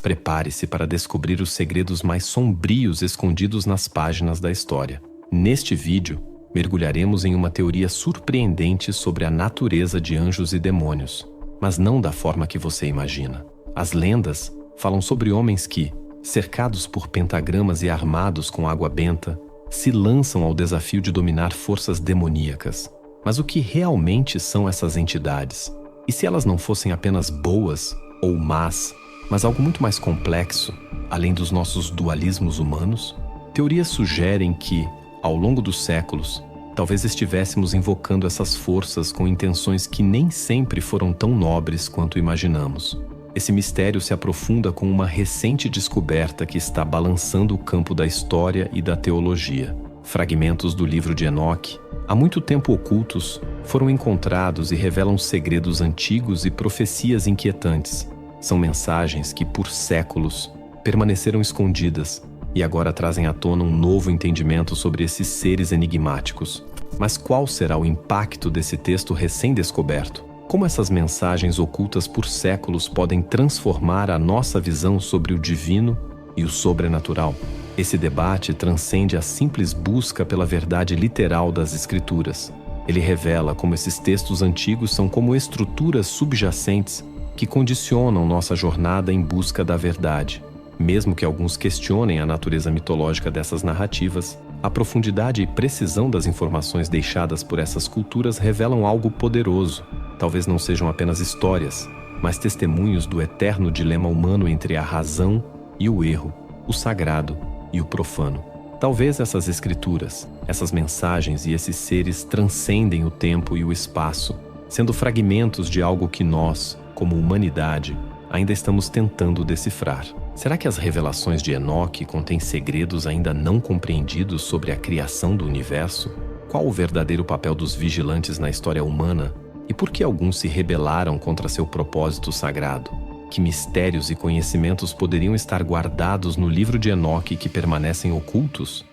Prepare-se para descobrir os segredos mais sombrios escondidos nas páginas da história. Neste vídeo, mergulharemos em uma teoria surpreendente sobre a natureza de anjos e demônios, mas não da forma que você imagina. As lendas falam sobre homens que, cercados por pentagramas e armados com água benta, se lançam ao desafio de dominar forças demoníacas. Mas o que realmente são essas entidades? E se elas não fossem apenas boas ou más, mas algo muito mais complexo, além dos nossos dualismos humanos? Teorias sugerem que, ao longo dos séculos, talvez estivéssemos invocando essas forças com intenções que nem sempre foram tão nobres quanto imaginamos. Esse mistério se aprofunda com uma recente descoberta que está balançando o campo da história e da teologia. Fragmentos do livro de Enoque, há muito tempo ocultos, foram encontrados e revelam segredos antigos e profecias inquietantes. São mensagens que, por séculos, permaneceram escondidas e agora trazem à tona um novo entendimento sobre esses seres enigmáticos. Mas qual será o impacto desse texto recém-descoberto? Como essas mensagens ocultas por séculos podem transformar a nossa visão sobre o divino e o sobrenatural? Esse debate transcende a simples busca pela verdade literal das Escrituras. Ele revela como esses textos antigos são como estruturas subjacentes que condicionam nossa jornada em busca da verdade. Mesmo que alguns questionem a natureza mitológica dessas narrativas, a profundidade e precisão das informações deixadas por essas culturas revelam algo poderoso. Talvez não sejam apenas histórias, mas testemunhos do eterno dilema humano entre a razão e o erro, o sagrado e o profano. Talvez essas escrituras, essas mensagens e esses seres transcendem o tempo e o espaço, sendo fragmentos de algo que nós, como humanidade, ainda estamos tentando decifrar. Será que as revelações de Enoque contêm segredos ainda não compreendidos sobre a criação do universo? Qual o verdadeiro papel dos vigilantes na história humana? E por que alguns se rebelaram contra seu propósito sagrado? Que mistérios e conhecimentos poderiam estar guardados no livro de Enoque que permanecem ocultos?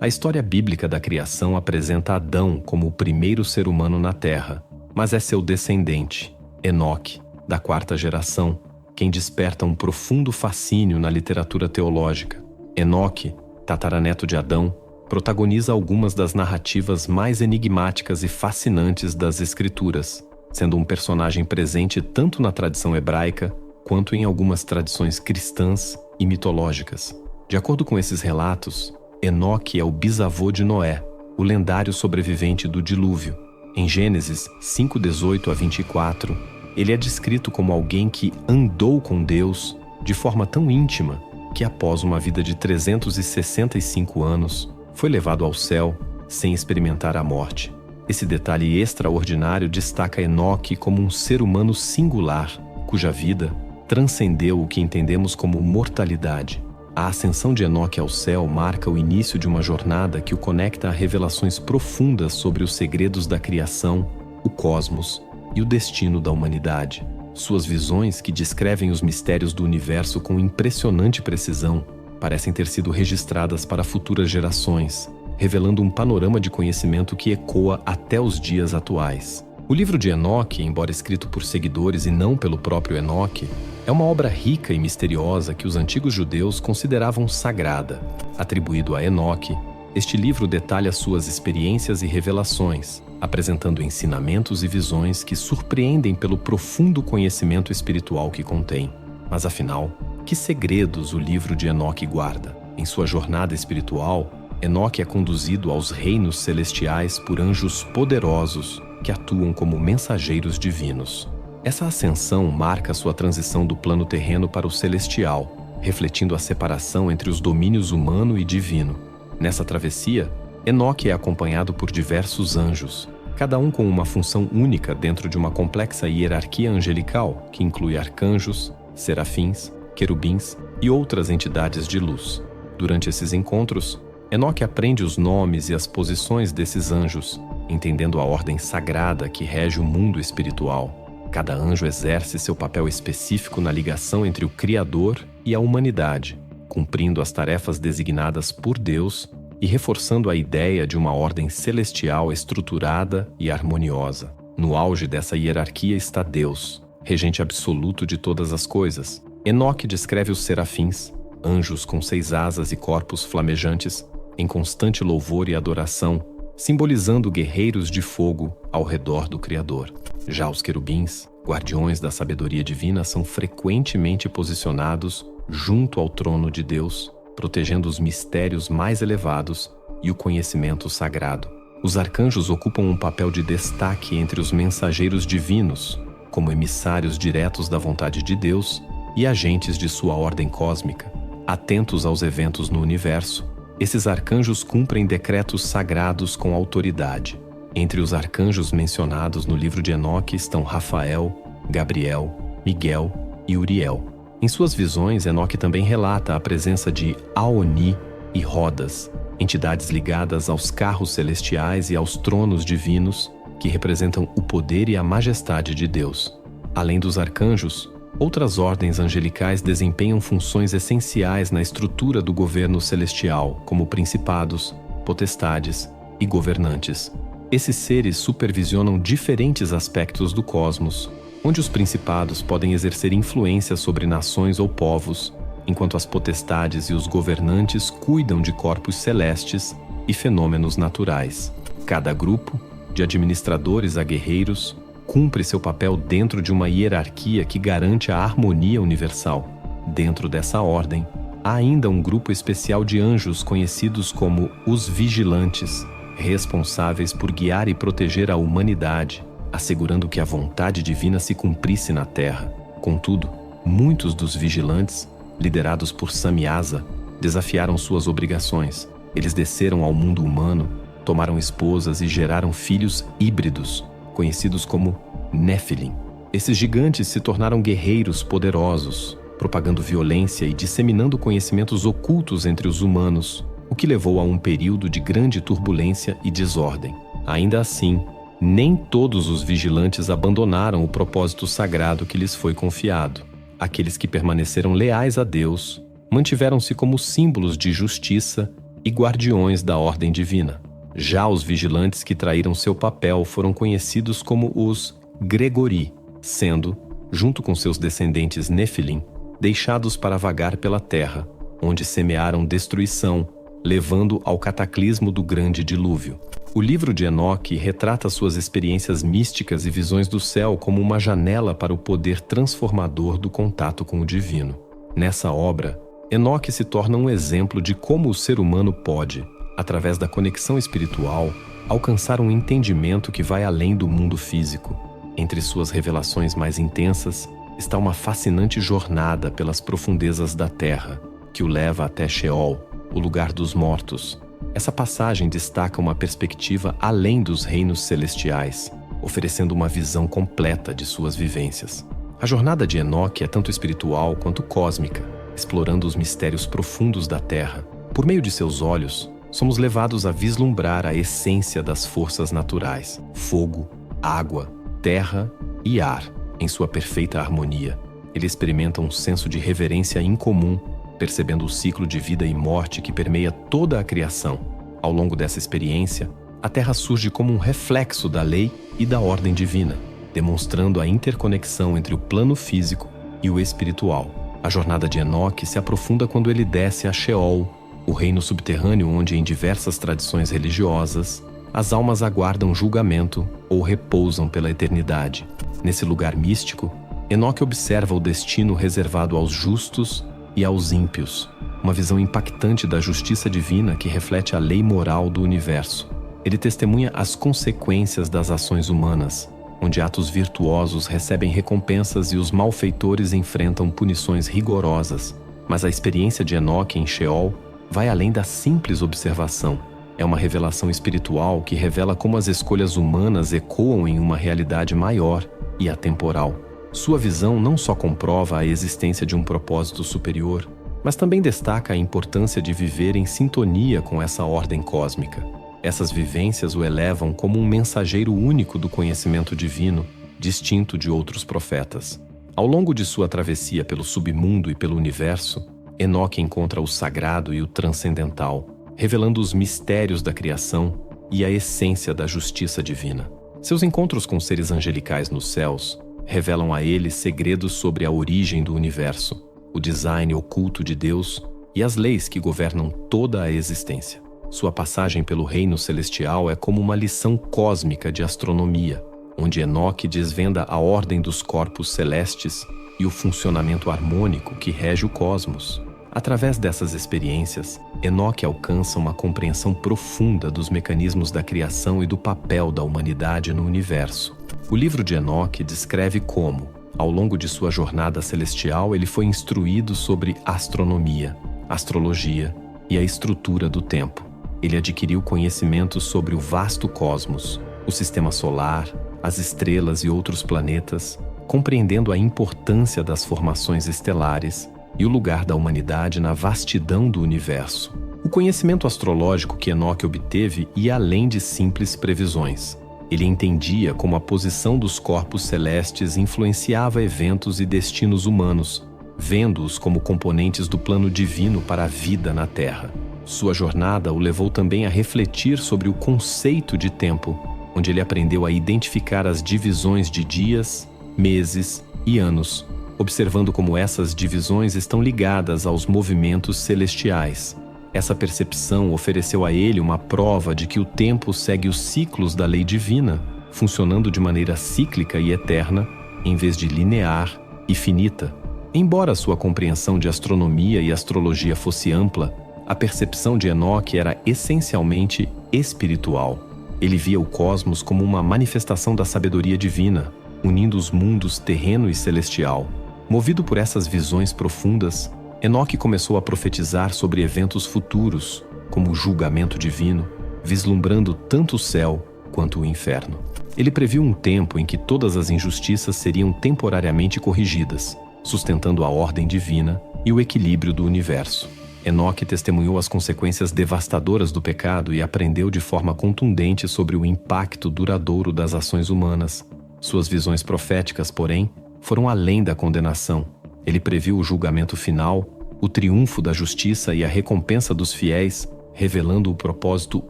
A história bíblica da criação apresenta Adão como o primeiro ser humano na Terra, mas é seu descendente, Enoque, da quarta geração, quem desperta um profundo fascínio na literatura teológica. Enoque, tataraneto de Adão, protagoniza algumas das narrativas mais enigmáticas e fascinantes das Escrituras, sendo um personagem presente tanto na tradição hebraica quanto em algumas tradições cristãs e mitológicas. De acordo com esses relatos, Enoque é o bisavô de Noé, o lendário sobrevivente do dilúvio. Em Gênesis 5:18-24, ele é descrito como alguém que andou com Deus de forma tão íntima que, após uma vida de 365 anos, foi levado ao céu sem experimentar a morte. Esse detalhe extraordinário destaca Enoque como um ser humano singular, cuja vida transcendeu o que entendemos como mortalidade. A ascensão de Enoque ao céu marca o início de uma jornada que o conecta a revelações profundas sobre os segredos da criação, o cosmos e o destino da humanidade. Suas visões, que descrevem os mistérios do universo com impressionante precisão, parecem ter sido registradas para futuras gerações, revelando um panorama de conhecimento que ecoa até os dias atuais. O livro de Enoque, embora escrito por seguidores e não pelo próprio Enoque, é uma obra rica e misteriosa que os antigos judeus consideravam sagrada. Atribuído a Enoque, este livro detalha suas experiências e revelações, apresentando ensinamentos e visões que surpreendem pelo profundo conhecimento espiritual que contém. Mas afinal, que segredos o livro de Enoque guarda? Em sua jornada espiritual, Enoque é conduzido aos reinos celestiais por anjos poderosos que atuam como mensageiros divinos. Essa ascensão marca sua transição do plano terreno para o celestial, refletindo a separação entre os domínios humano e divino. Nessa travessia, Enoque é acompanhado por diversos anjos, cada um com uma função única dentro de uma complexa hierarquia angelical que inclui arcanjos, serafins, querubins e outras entidades de luz. Durante esses encontros, Enoque aprende os nomes e as posições desses anjos, entendendo a ordem sagrada que rege o mundo espiritual. Cada anjo exerce seu papel específico na ligação entre o Criador e a humanidade, cumprindo as tarefas designadas por Deus e reforçando a ideia de uma ordem celestial estruturada e harmoniosa. No auge dessa hierarquia está Deus, regente absoluto de todas as coisas. Enoque descreve os serafins, anjos com 6 asas e corpos flamejantes, em constante louvor e adoração, simbolizando guerreiros de fogo ao redor do Criador. Já os querubins, guardiões da sabedoria divina, são frequentemente posicionados junto ao trono de Deus, protegendo os mistérios mais elevados e o conhecimento sagrado. Os arcanjos ocupam um papel de destaque entre os mensageiros divinos, como emissários diretos da vontade de Deus e agentes de sua ordem cósmica. Atentos aos eventos no universo, esses arcanjos cumprem decretos sagrados com autoridade. Entre os arcanjos mencionados no livro de Enoque estão Rafael, Gabriel, Miguel e Uriel. Em suas visões, Enoque também relata a presença de Aoni e Rodas, entidades ligadas aos carros celestiais e aos tronos divinos, que representam o poder e a majestade de Deus. Além dos arcanjos, outras ordens angelicais desempenham funções essenciais na estrutura do governo celestial, como principados, potestades e governantes. Esses seres supervisionam diferentes aspectos do cosmos, onde os principados podem exercer influência sobre nações ou povos, enquanto as potestades e os governantes cuidam de corpos celestes e fenômenos naturais. Cada grupo, de administradores a guerreiros, cumpre seu papel dentro de uma hierarquia que garante a harmonia universal. Dentro dessa ordem, há ainda um grupo especial de anjos conhecidos como os Vigilantes, responsáveis por guiar e proteger a humanidade, assegurando que a vontade divina se cumprisse na Terra. Contudo, muitos dos vigilantes, liderados por Samyaza, desafiaram suas obrigações. Eles desceram ao mundo humano, tomaram esposas e geraram filhos híbridos, conhecidos como Nephilim. Esses gigantes se tornaram guerreiros poderosos, propagando violência e disseminando conhecimentos ocultos entre os humanos, o que levou a um período de grande turbulência e desordem. Ainda assim, nem todos os vigilantes abandonaram o propósito sagrado que lhes foi confiado. Aqueles que permaneceram leais a Deus mantiveram-se como símbolos de justiça e guardiões da ordem divina. Já os vigilantes que traíram seu papel foram conhecidos como os Gregori, sendo, junto com seus descendentes Nefilim, deixados para vagar pela terra, onde semearam destruição, levando ao cataclismo do grande dilúvio. O livro de Enoque retrata suas experiências místicas e visões do céu como uma janela para o poder transformador do contato com o divino. Nessa obra, Enoque se torna um exemplo de como o ser humano pode, através da conexão espiritual, alcançar um entendimento que vai além do mundo físico. Entre suas revelações mais intensas está uma fascinante jornada pelas profundezas da Terra, que o leva até Sheol, o lugar dos mortos. Essa passagem destaca uma perspectiva além dos reinos celestiais, oferecendo uma visão completa de suas vivências. A jornada de Enoque é tanto espiritual quanto cósmica, explorando os mistérios profundos da Terra. Por meio de seus olhos, somos levados a vislumbrar a essência das forças naturais: fogo, água, terra e ar, em sua perfeita harmonia. Ele experimenta um senso de reverência incomum, percebendo o ciclo de vida e morte que permeia toda a criação. Ao longo dessa experiência, a Terra surge como um reflexo da lei e da ordem divina, demonstrando a interconexão entre o plano físico e o espiritual. A jornada de Enoque se aprofunda quando ele desce a Sheol, o reino subterrâneo onde, em diversas tradições religiosas, as almas aguardam julgamento ou repousam pela eternidade. Nesse lugar místico, Enoque observa o destino reservado aos justos e aos ímpios, uma visão impactante da justiça divina que reflete a lei moral do universo. Ele testemunha as consequências das ações humanas, onde atos virtuosos recebem recompensas e os malfeitores enfrentam punições rigorosas. Mas a experiência de Enoque em Sheol vai além da simples observação. É uma revelação espiritual que revela como as escolhas humanas ecoam em uma realidade maior e atemporal. Sua visão não só comprova a existência de um propósito superior, mas também destaca a importância de viver em sintonia com essa ordem cósmica. Essas vivências o elevam como um mensageiro único do conhecimento divino, distinto de outros profetas. Ao longo de sua travessia pelo submundo e pelo universo, Enoque encontra o sagrado e o transcendental, revelando os mistérios da criação e a essência da justiça divina. Seus encontros com seres angelicais nos céus revelam a ele segredos sobre a origem do universo, o design oculto de Deus e as leis que governam toda a existência. Sua passagem pelo reino celestial é como uma lição cósmica de astronomia, onde Enoque desvenda a ordem dos corpos celestes e o funcionamento harmônico que rege o cosmos. Através dessas experiências, Enoque alcança uma compreensão profunda dos mecanismos da criação e do papel da humanidade no universo. O livro de Enoque descreve como, ao longo de sua jornada celestial, ele foi instruído sobre astronomia, astrologia e a estrutura do tempo. Ele adquiriu conhecimentos sobre o vasto cosmos, o sistema solar, as estrelas e outros planetas, compreendendo a importância das formações estelares e o lugar da humanidade na vastidão do universo. O conhecimento astrológico que Enoque obteve ia além de simples previsões. Ele entendia como a posição dos corpos celestes influenciava eventos e destinos humanos, vendo-os como componentes do plano divino para a vida na Terra. Sua jornada o levou também a refletir sobre o conceito de tempo, onde ele aprendeu a identificar as divisões de dias, meses e anos, observando como essas divisões estão ligadas aos movimentos celestiais. Essa percepção ofereceu a ele uma prova de que o tempo segue os ciclos da lei divina, funcionando de maneira cíclica e eterna, em vez de linear e finita. Embora sua compreensão de astronomia e astrologia fosse ampla, a percepção de Enoque era essencialmente espiritual. Ele via o cosmos como uma manifestação da sabedoria divina, unindo os mundos terreno e celestial. Movido por essas visões profundas, Enoque começou a profetizar sobre eventos futuros, como o julgamento divino, vislumbrando tanto o céu quanto o inferno. Ele previu um tempo em que todas as injustiças seriam temporariamente corrigidas, sustentando a ordem divina e o equilíbrio do universo. Enoque testemunhou as consequências devastadoras do pecado e aprendeu de forma contundente sobre o impacto duradouro das ações humanas. Suas visões proféticas, porém, foram além da condenação. Ele previu o julgamento final, o triunfo da justiça e a recompensa dos fiéis, revelando o propósito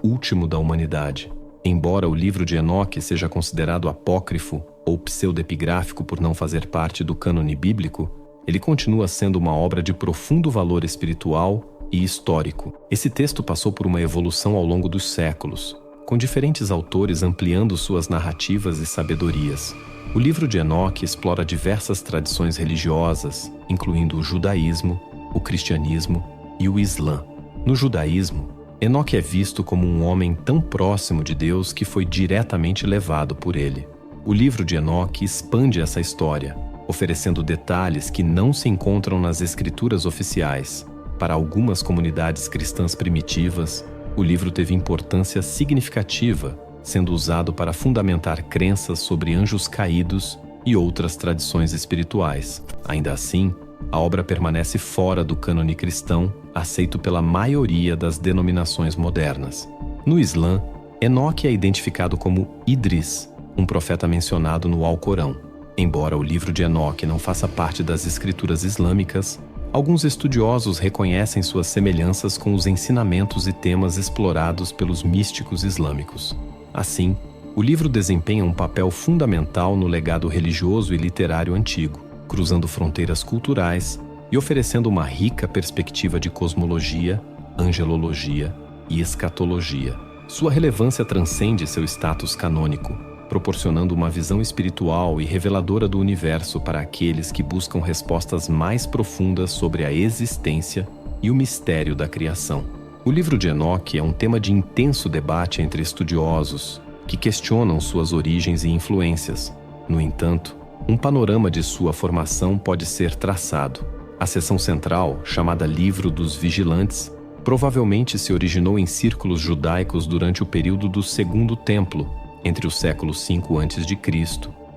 último da humanidade. Embora o livro de Enoque seja considerado apócrifo ou pseudepigráfico por não fazer parte do cânone bíblico, ele continua sendo uma obra de profundo valor espiritual e histórico. Esse texto passou por uma evolução ao longo dos séculos, com diferentes autores ampliando suas narrativas e sabedorias. O livro de Enoque explora diversas tradições religiosas, incluindo o judaísmo, o cristianismo e o islã. No judaísmo, Enoque é visto como um homem tão próximo de Deus que foi diretamente levado por ele. O livro de Enoque expande essa história, oferecendo detalhes que não se encontram nas escrituras oficiais. Para algumas comunidades cristãs primitivas, o livro teve importância significativa, sendo usado para fundamentar crenças sobre anjos caídos e outras tradições espirituais. Ainda assim, a obra permanece fora do cânone cristão, aceito pela maioria das denominações modernas. No Islã, Enoque é identificado como Idris, um profeta mencionado no Alcorão. Embora o livro de Enoque não faça parte das escrituras islâmicas, alguns estudiosos reconhecem suas semelhanças com os ensinamentos e temas explorados pelos místicos islâmicos. Assim, o livro desempenha um papel fundamental no legado religioso e literário antigo, cruzando fronteiras culturais e oferecendo uma rica perspectiva de cosmologia, angelologia e escatologia. Sua relevância transcende seu status canônico, proporcionando uma visão espiritual e reveladora do universo para aqueles que buscam respostas mais profundas sobre a existência e o mistério da criação. O livro de Enoque é um tema de intenso debate entre estudiosos, que questionam suas origens e influências. No entanto, um panorama de sua formação pode ser traçado. A seção central, chamada Livro dos Vigilantes, provavelmente se originou em círculos judaicos durante o período do Segundo Templo, entre o século V a.C.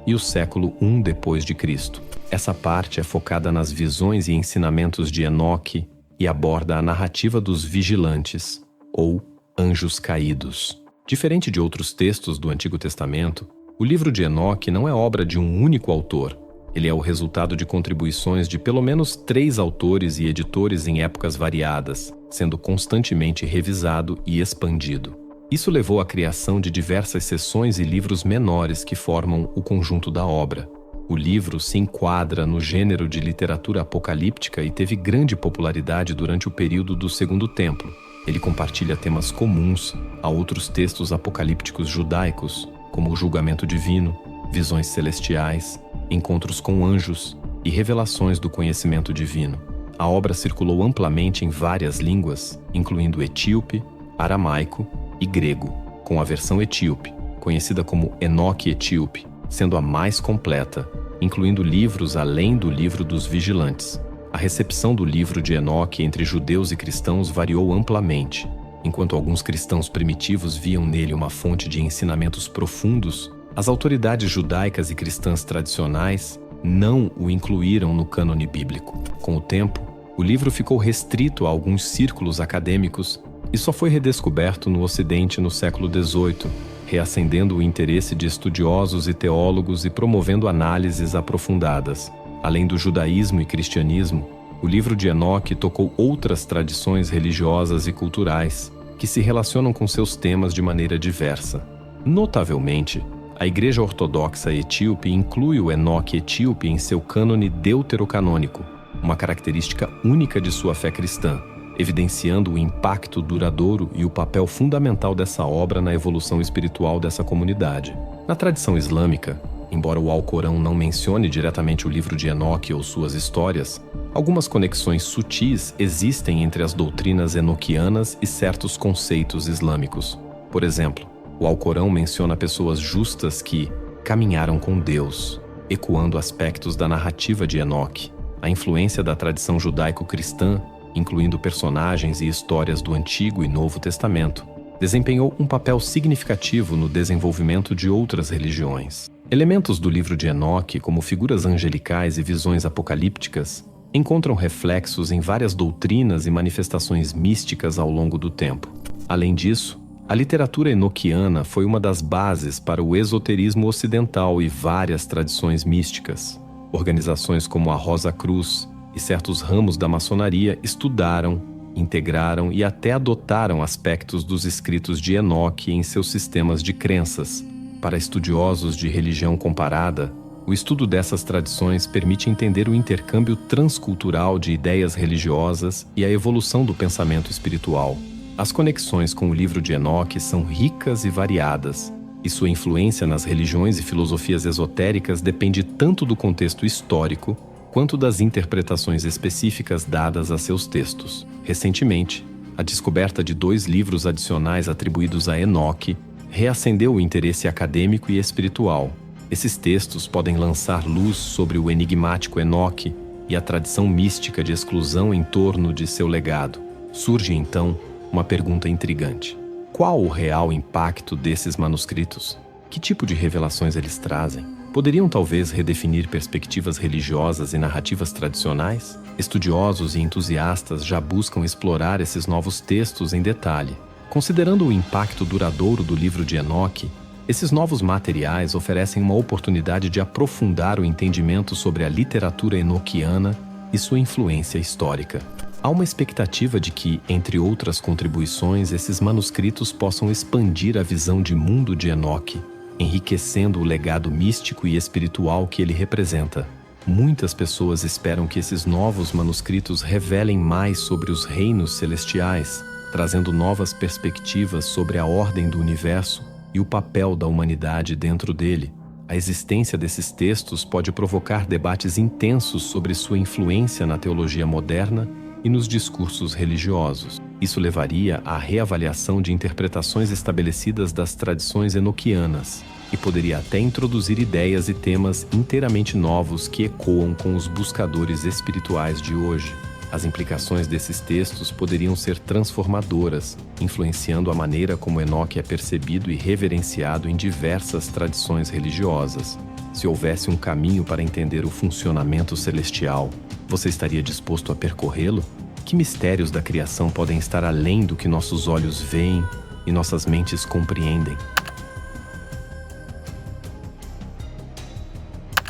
e o século I d.C. Essa parte é focada nas visões e ensinamentos de Enoque e aborda a narrativa dos vigilantes, ou anjos caídos. Diferente de outros textos do Antigo Testamento, o livro de Enoque não é obra de um único autor. Ele é o resultado de contribuições de pelo menos 3 autores e editores em épocas variadas, sendo constantemente revisado e expandido. Isso levou à criação de diversas seções e livros menores que formam o conjunto da obra. O livro se enquadra no gênero de literatura apocalíptica e teve grande popularidade durante o período do Segundo Templo. Ele compartilha temas comuns a outros textos apocalípticos judaicos, como o julgamento divino, visões celestiais, encontros com anjos e revelações do conhecimento divino. A obra circulou amplamente em várias línguas, incluindo etíope, aramaico e grego, com a versão etíope, conhecida como Enoque Etíope, sendo a mais completa, incluindo livros além do livro dos vigilantes. A recepção do livro de Enoque entre judeus e cristãos variou amplamente. Enquanto alguns cristãos primitivos viam nele uma fonte de ensinamentos profundos, as autoridades judaicas e cristãs tradicionais não o incluíram no cânone bíblico. Com o tempo, o livro ficou restrito a alguns círculos acadêmicos e só foi redescoberto no Ocidente no século XVIII, reacendendo o interesse de estudiosos e teólogos e promovendo análises aprofundadas. Além do judaísmo e cristianismo, o livro de Enoque tocou outras tradições religiosas e culturais que se relacionam com seus temas de maneira diversa. Notavelmente, a Igreja Ortodoxa Etíope inclui o Enoque Etíope em seu cânone deuterocanônico, uma característica única de sua fé cristã, evidenciando o impacto duradouro e o papel fundamental dessa obra na evolução espiritual dessa comunidade. Na tradição islâmica, embora o Alcorão não mencione diretamente o livro de Enoque ou suas histórias, algumas conexões sutis existem entre as doutrinas enoquianas e certos conceitos islâmicos. Por exemplo, o Alcorão menciona pessoas justas que caminharam com Deus, ecoando aspectos da narrativa de Enoque. A influência da tradição judaico-cristã, incluindo personagens e histórias do Antigo e Novo Testamento, desempenhou um papel significativo no desenvolvimento de outras religiões. Elementos do livro de Enoque, como figuras angelicais e visões apocalípticas, encontram reflexos em várias doutrinas e manifestações místicas ao longo do tempo. Além disso, a literatura enoquiana foi uma das bases para o esoterismo ocidental e várias tradições místicas. Organizações como a Rosa Cruz e certos ramos da maçonaria estudaram, integraram e até adotaram aspectos dos escritos de Enoque em seus sistemas de crenças. Para estudiosos de religião comparada, o estudo dessas tradições permite entender o intercâmbio transcultural de ideias religiosas e a evolução do pensamento espiritual. As conexões com o livro de Enoque são ricas e variadas, e sua influência nas religiões e filosofias esotéricas depende tanto do contexto histórico quanto das interpretações específicas dadas a seus textos. Recentemente, a descoberta de 2 livros adicionais atribuídos a Enoque reacendeu o interesse acadêmico e espiritual. Esses textos podem lançar luz sobre o enigmático Enoque e a tradição mística de exclusão em torno de seu legado. Surge, então, uma pergunta intrigante. Qual o real impacto desses manuscritos? Que tipo de revelações eles trazem? Poderiam talvez redefinir perspectivas religiosas e narrativas tradicionais? Estudiosos e entusiastas já buscam explorar esses novos textos em detalhe. Considerando o impacto duradouro do livro de Enoque, esses novos materiais oferecem uma oportunidade de aprofundar o entendimento sobre a literatura enoquiana e sua influência histórica. Há uma expectativa de que, entre outras contribuições, esses manuscritos possam expandir a visão de mundo de Enoque, enriquecendo o legado místico e espiritual que ele representa. Muitas pessoas esperam que esses novos manuscritos revelem mais sobre os reinos celestiais, trazendo novas perspectivas sobre a ordem do universo e o papel da humanidade dentro dele. A existência desses textos pode provocar debates intensos sobre sua influência na teologia moderna e nos discursos religiosos. Isso levaria à reavaliação de interpretações estabelecidas das tradições enoquianas e poderia até introduzir ideias e temas inteiramente novos que ecoam com os buscadores espirituais de hoje. As implicações desses textos poderiam ser transformadoras, influenciando a maneira como Enoque é percebido e reverenciado em diversas tradições religiosas. Se houvesse um caminho para entender o funcionamento celestial, você estaria disposto a percorrê-lo? Que mistérios da criação podem estar além do que nossos olhos veem e nossas mentes compreendem?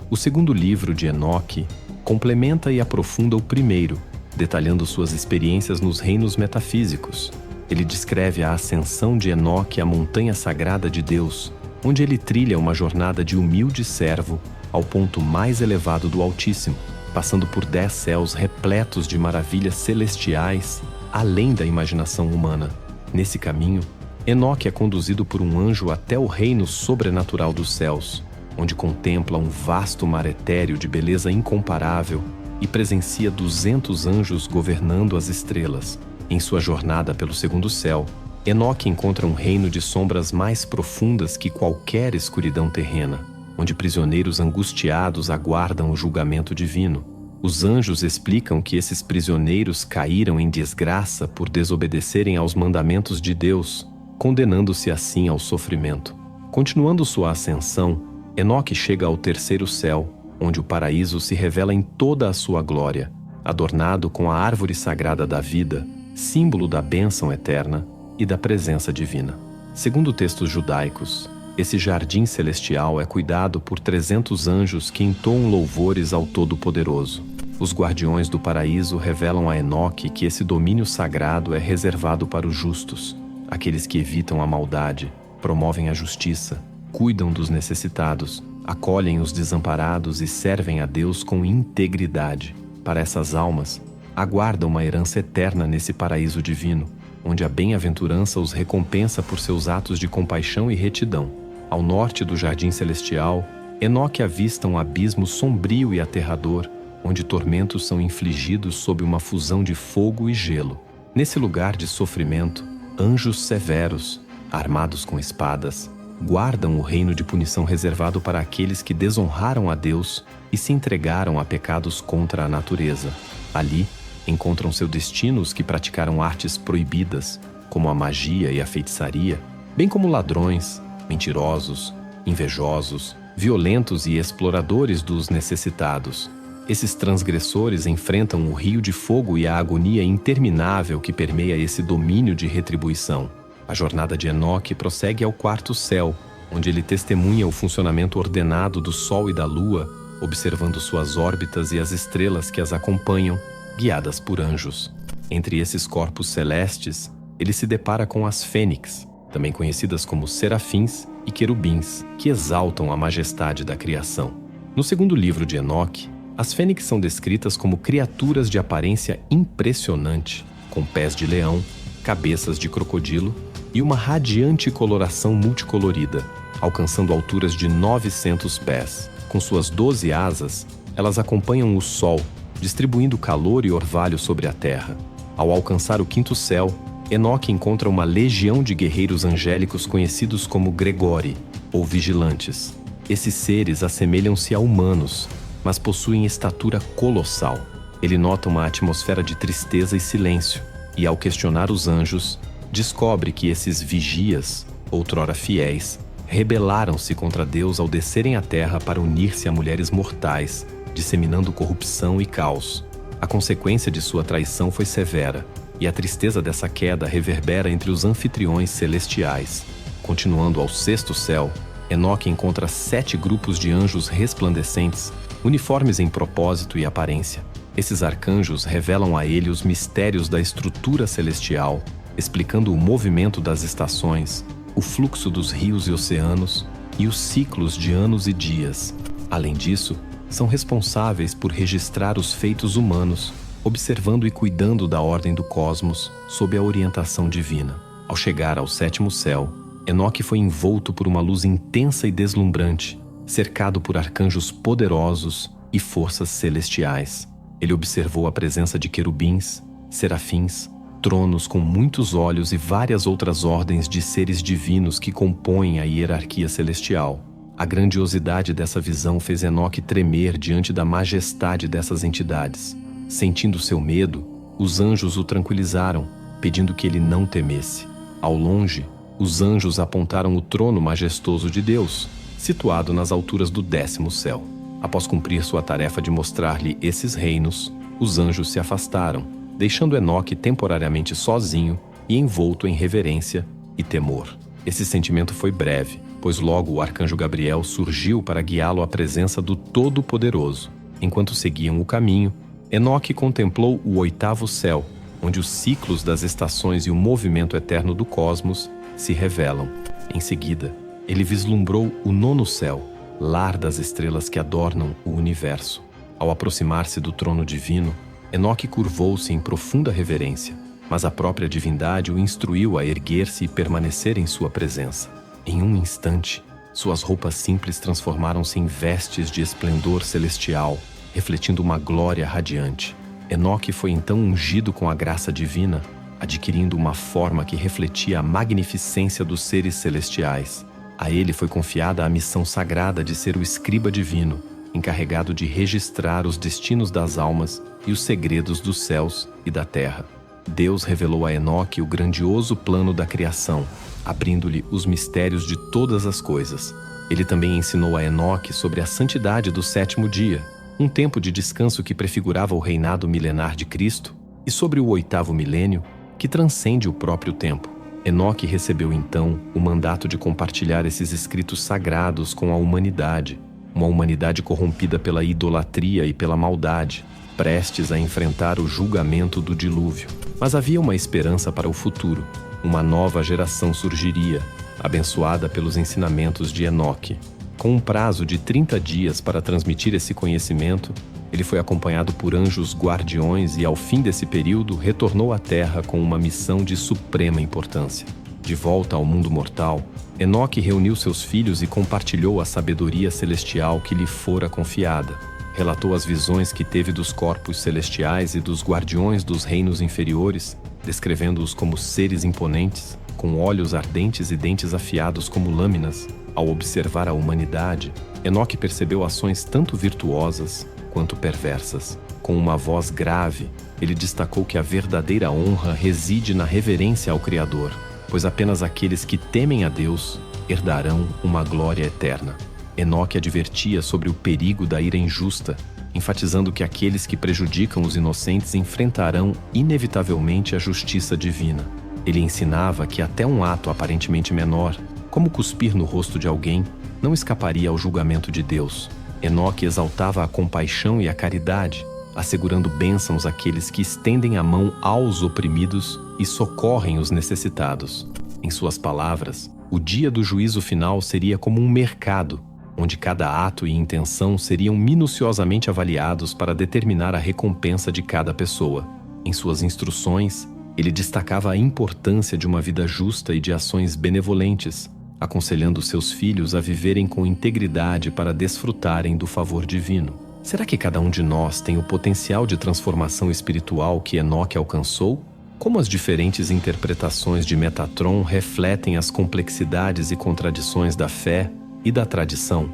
O segundo livro de Enoque complementa e aprofunda o primeiro, detalhando suas experiências nos reinos metafísicos. Ele descreve a ascensão de Enoque à montanha sagrada de Deus, onde ele trilha uma jornada de humilde servo ao ponto mais elevado do Altíssimo, passando por 10 céus repletos de maravilhas celestiais, além da imaginação humana. Nesse caminho, Enoque é conduzido por um anjo até o reino sobrenatural dos céus, onde contempla um vasto mar etéreo de beleza incomparável e presencia 200 anjos governando as estrelas. Em sua jornada pelo segundo céu, Enoque encontra um reino de sombras mais profundas que qualquer escuridão terrena, onde prisioneiros angustiados aguardam o julgamento divino. Os anjos explicam que esses prisioneiros caíram em desgraça por desobedecerem aos mandamentos de Deus, condenando-se assim ao sofrimento. Continuando sua ascensão, Enoque chega ao terceiro céu, onde o paraíso se revela em toda a sua glória, adornado com a árvore sagrada da vida, símbolo da bênção eterna e da presença divina. Segundo textos judaicos, esse jardim celestial é cuidado por 300 anjos que entoam louvores ao Todo-Poderoso. Os guardiões do paraíso revelam a Enoque que esse domínio sagrado é reservado para os justos, aqueles que evitam a maldade, promovem a justiça, cuidam dos necessitados, acolhem os desamparados e servem a Deus com integridade. Para essas almas, aguarda uma herança eterna nesse paraíso divino, onde a bem-aventurança os recompensa por seus atos de compaixão e retidão. Ao norte do jardim celestial, Enoque avista um abismo sombrio e aterrador, onde tormentos são infligidos sob uma fusão de fogo e gelo. Nesse lugar de sofrimento, anjos severos, armados com espadas, guardam o reino de punição reservado para aqueles que desonraram a Deus e se entregaram a pecados contra a natureza. Ali, encontram seu destino os que praticaram artes proibidas, como a magia e a feitiçaria, bem como ladrões, mentirosos, invejosos, violentos e exploradores dos necessitados. Esses transgressores enfrentam o rio de fogo e a agonia interminável que permeia esse domínio de retribuição. A jornada de Enoque prossegue ao quarto céu, onde ele testemunha o funcionamento ordenado do Sol e da Lua, observando suas órbitas e as estrelas que as acompanham, guiadas por anjos. Entre esses corpos celestes, ele se depara com as fênix, também conhecidas como serafins e querubins, que exaltam a majestade da criação. No segundo livro de Enoque, as fênix são descritas como criaturas de aparência impressionante, com pés de leão, cabeças de crocodilo e uma radiante coloração multicolorida, alcançando alturas de 900 pés. Com suas 12 asas, elas acompanham o Sol, distribuindo calor e orvalho sobre a terra. Ao alcançar o quinto céu, Enoque encontra uma legião de guerreiros angélicos conhecidos como Gregori, ou vigilantes. Esses seres assemelham-se a humanos, mas possuem estatura colossal. Ele nota uma atmosfera de tristeza e silêncio, e ao questionar os anjos, descobre que esses vigias, outrora fiéis, rebelaram-se contra Deus ao descerem à terra para unir-se a mulheres mortais, disseminando corrupção e caos. A consequência de sua traição foi severa, e a tristeza dessa queda reverbera entre os anfitriões celestiais. Continuando ao sexto céu, Enoque encontra 7 grupos de anjos resplandecentes, uniformes em propósito e aparência. Esses arcanjos revelam a ele os mistérios da estrutura celestial, explicando o movimento das estações, o fluxo dos rios e oceanos e os ciclos de anos e dias. Além disso, são responsáveis por registrar os feitos humanos, observando e cuidando da ordem do cosmos sob a orientação divina. Ao chegar ao sétimo céu, Enoque foi envolto por uma luz intensa e deslumbrante, cercado por arcanjos poderosos e forças celestiais. Ele observou a presença de querubins, serafins, tronos com muitos olhos e várias outras ordens de seres divinos que compõem a hierarquia celestial. A grandiosidade dessa visão fez Enoque tremer diante da majestade dessas entidades. Sentindo seu medo, os anjos o tranquilizaram, pedindo que ele não temesse. Ao longe, os anjos apontaram o trono majestoso de Deus, situado nas alturas do 10º céu. Após cumprir sua tarefa de mostrar-lhe esses reinos, os anjos se afastaram, deixando Enoque temporariamente sozinho e envolto em reverência e temor. Esse sentimento foi breve, pois logo o arcanjo Gabriel surgiu para guiá-lo à presença do Todo-Poderoso. Enquanto seguiam o caminho, Enoque contemplou o 8º céu, onde os ciclos das estações e o movimento eterno do cosmos se revelam. Em seguida, ele vislumbrou o nono céu, lar das estrelas que adornam o universo. Ao aproximar-se do trono divino, Enoque curvou-se em profunda reverência, mas a própria divindade o instruiu a erguer-se e permanecer em sua presença. Em um instante, suas roupas simples transformaram-se em vestes de esplendor celestial, refletindo uma glória radiante. Enoque foi então ungido com a graça divina, adquirindo uma forma que refletia a magnificência dos seres celestiais. A ele foi confiada a missão sagrada de ser o escriba divino, encarregado de registrar os destinos das almas e os segredos dos céus e da terra. Deus revelou a Enoque o grandioso plano da criação, abrindo-lhe os mistérios de todas as coisas. Ele também ensinou a Enoque sobre a santidade do sétimo dia, um tempo de descanso que prefigurava o reinado milenar de Cristo, e sobre o oitavo milênio, que transcende o próprio tempo. Enoque recebeu então o mandato de compartilhar esses escritos sagrados com a humanidade, uma humanidade corrompida pela idolatria e pela maldade, prestes a enfrentar o julgamento do dilúvio. Mas havia uma esperança para o futuro. Uma nova geração surgiria, abençoada pelos ensinamentos de Enoque. Com um prazo de 30 dias para transmitir esse conhecimento, ele foi acompanhado por anjos guardiões e, ao fim desse período, retornou à Terra com uma missão de suprema importância. De volta ao mundo mortal, Enoque reuniu seus filhos e compartilhou a sabedoria celestial que lhe fora confiada. Relatou as visões que teve dos corpos celestiais e dos guardiões dos reinos inferiores, descrevendo-os como seres imponentes, com olhos ardentes e dentes afiados como lâminas. Ao observar a humanidade, Enoque percebeu ações tanto virtuosas quanto perversas. Com uma voz grave, ele destacou que a verdadeira honra reside na reverência ao Criador, pois apenas aqueles que temem a Deus herdarão uma glória eterna. Enoque advertia sobre o perigo da ira injusta, enfatizando que aqueles que prejudicam os inocentes enfrentarão inevitavelmente a justiça divina. Ele ensinava que até um ato aparentemente menor, como cuspir no rosto de alguém, não escaparia ao julgamento de Deus. Enoque exaltava a compaixão e a caridade, assegurando bênçãos àqueles que estendem a mão aos oprimidos e socorrem os necessitados. Em suas palavras, o dia do juízo final seria como um mercado, onde cada ato e intenção seriam minuciosamente avaliados para determinar a recompensa de cada pessoa. Em suas instruções, ele destacava a importância de uma vida justa e de ações benevolentes, aconselhando seus filhos a viverem com integridade para desfrutarem do favor divino. Será que cada um de nós tem o potencial de transformação espiritual que Enoque alcançou? Como as diferentes interpretações de Metatron refletem as complexidades e contradições da fé e da tradição?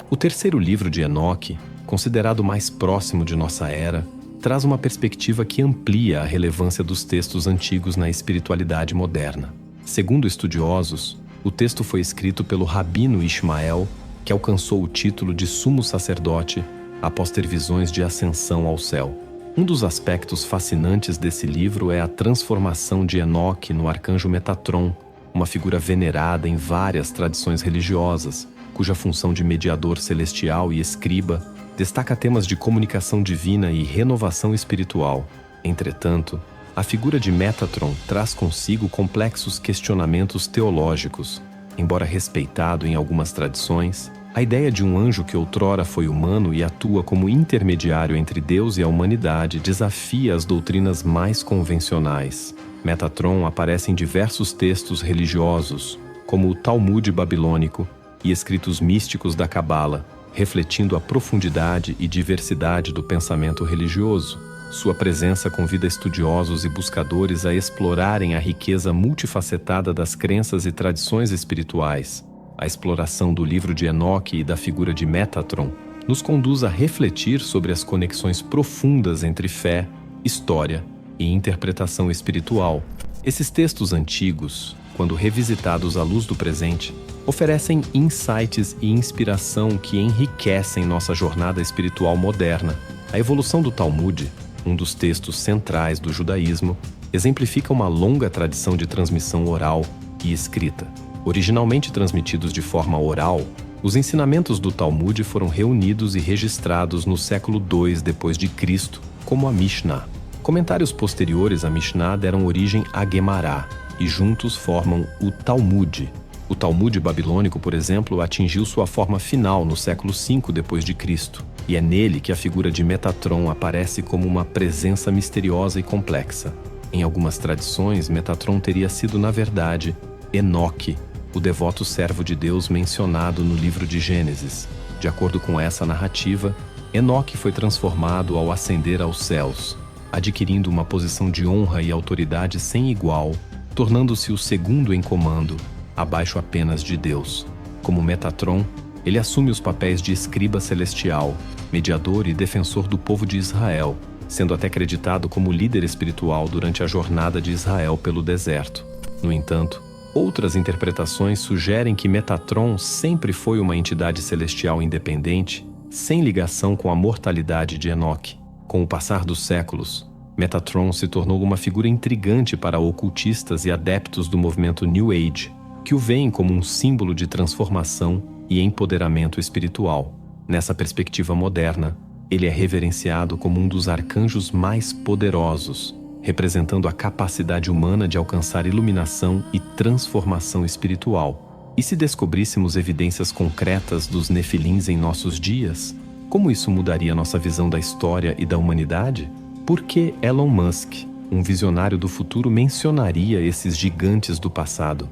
O terceiro livro de Enoque, considerado mais próximo de nossa era, traz uma perspectiva que amplia a relevância dos textos antigos na espiritualidade moderna. Segundo estudiosos, o texto foi escrito pelo rabino Ismael, que alcançou o título de sumo sacerdote após ter visões de ascensão ao céu. Um dos aspectos fascinantes desse livro é a transformação de Enoque no arcanjo Metatron, uma figura venerada em várias tradições religiosas, cuja função de mediador celestial e escriba destaca temas de comunicação divina e renovação espiritual. Entretanto, a figura de Metatron traz consigo complexos questionamentos teológicos. Embora respeitado em algumas tradições, a ideia de um anjo que outrora foi humano e atua como intermediário entre Deus e a humanidade desafia as doutrinas mais convencionais. Metatron aparece em diversos textos religiosos, como o Talmud babilônico e escritos místicos da Cabala, refletindo a profundidade e diversidade do pensamento religioso. Sua presença convida estudiosos e buscadores a explorarem a riqueza multifacetada das crenças e tradições espirituais. A exploração do livro de Enoque e da figura de Metatron nos conduz a refletir sobre as conexões profundas entre fé, história e interpretação espiritual. Esses textos antigos, quando revisitados à luz do presente, oferecem insights e inspiração que enriquecem nossa jornada espiritual moderna. A evolução do Talmud, um dos textos centrais do judaísmo, exemplifica uma longa tradição de transmissão oral e escrita. Originalmente transmitidos de forma oral, Os ensinamentos do Talmud foram reunidos e registrados no século II d.C., como a Mishnah. Comentários posteriores à Mishnah deram origem à Guemará e juntos formam o Talmud. O Talmud babilônico, por exemplo, atingiu sua forma final no século V d.C., e é nele que a figura de Metatron aparece como uma presença misteriosa e complexa. Em algumas tradições, Metatron teria sido, na verdade, Enoque, o devoto servo de Deus mencionado no livro de Gênesis. De acordo com essa narrativa, Enoque foi transformado ao ascender aos céus, adquirindo uma posição de honra e autoridade sem igual, tornando-se o segundo em comando, abaixo apenas de Deus. Como Metatron, ele assume os papéis de escriba celestial, mediador e defensor do povo de Israel, sendo até acreditado como líder espiritual durante a jornada de Israel pelo deserto. No entanto, outras interpretações sugerem que Metatron sempre foi uma entidade celestial independente, sem ligação com a mortalidade de Enoque. Com o passar dos séculos, Metatron se tornou uma figura intrigante para ocultistas e adeptos do movimento New Age, que o veem como um símbolo de transformação e empoderamento espiritual. Nessa perspectiva moderna, ele é reverenciado como um dos arcanjos mais poderosos, representando a capacidade humana de alcançar iluminação e transformação espiritual. E se descobríssemos evidências concretas dos Nefilins em nossos dias, como isso mudaria nossa visão da história e da humanidade? Por que Elon Musk, um visionário do futuro, mencionaria esses gigantes do passado?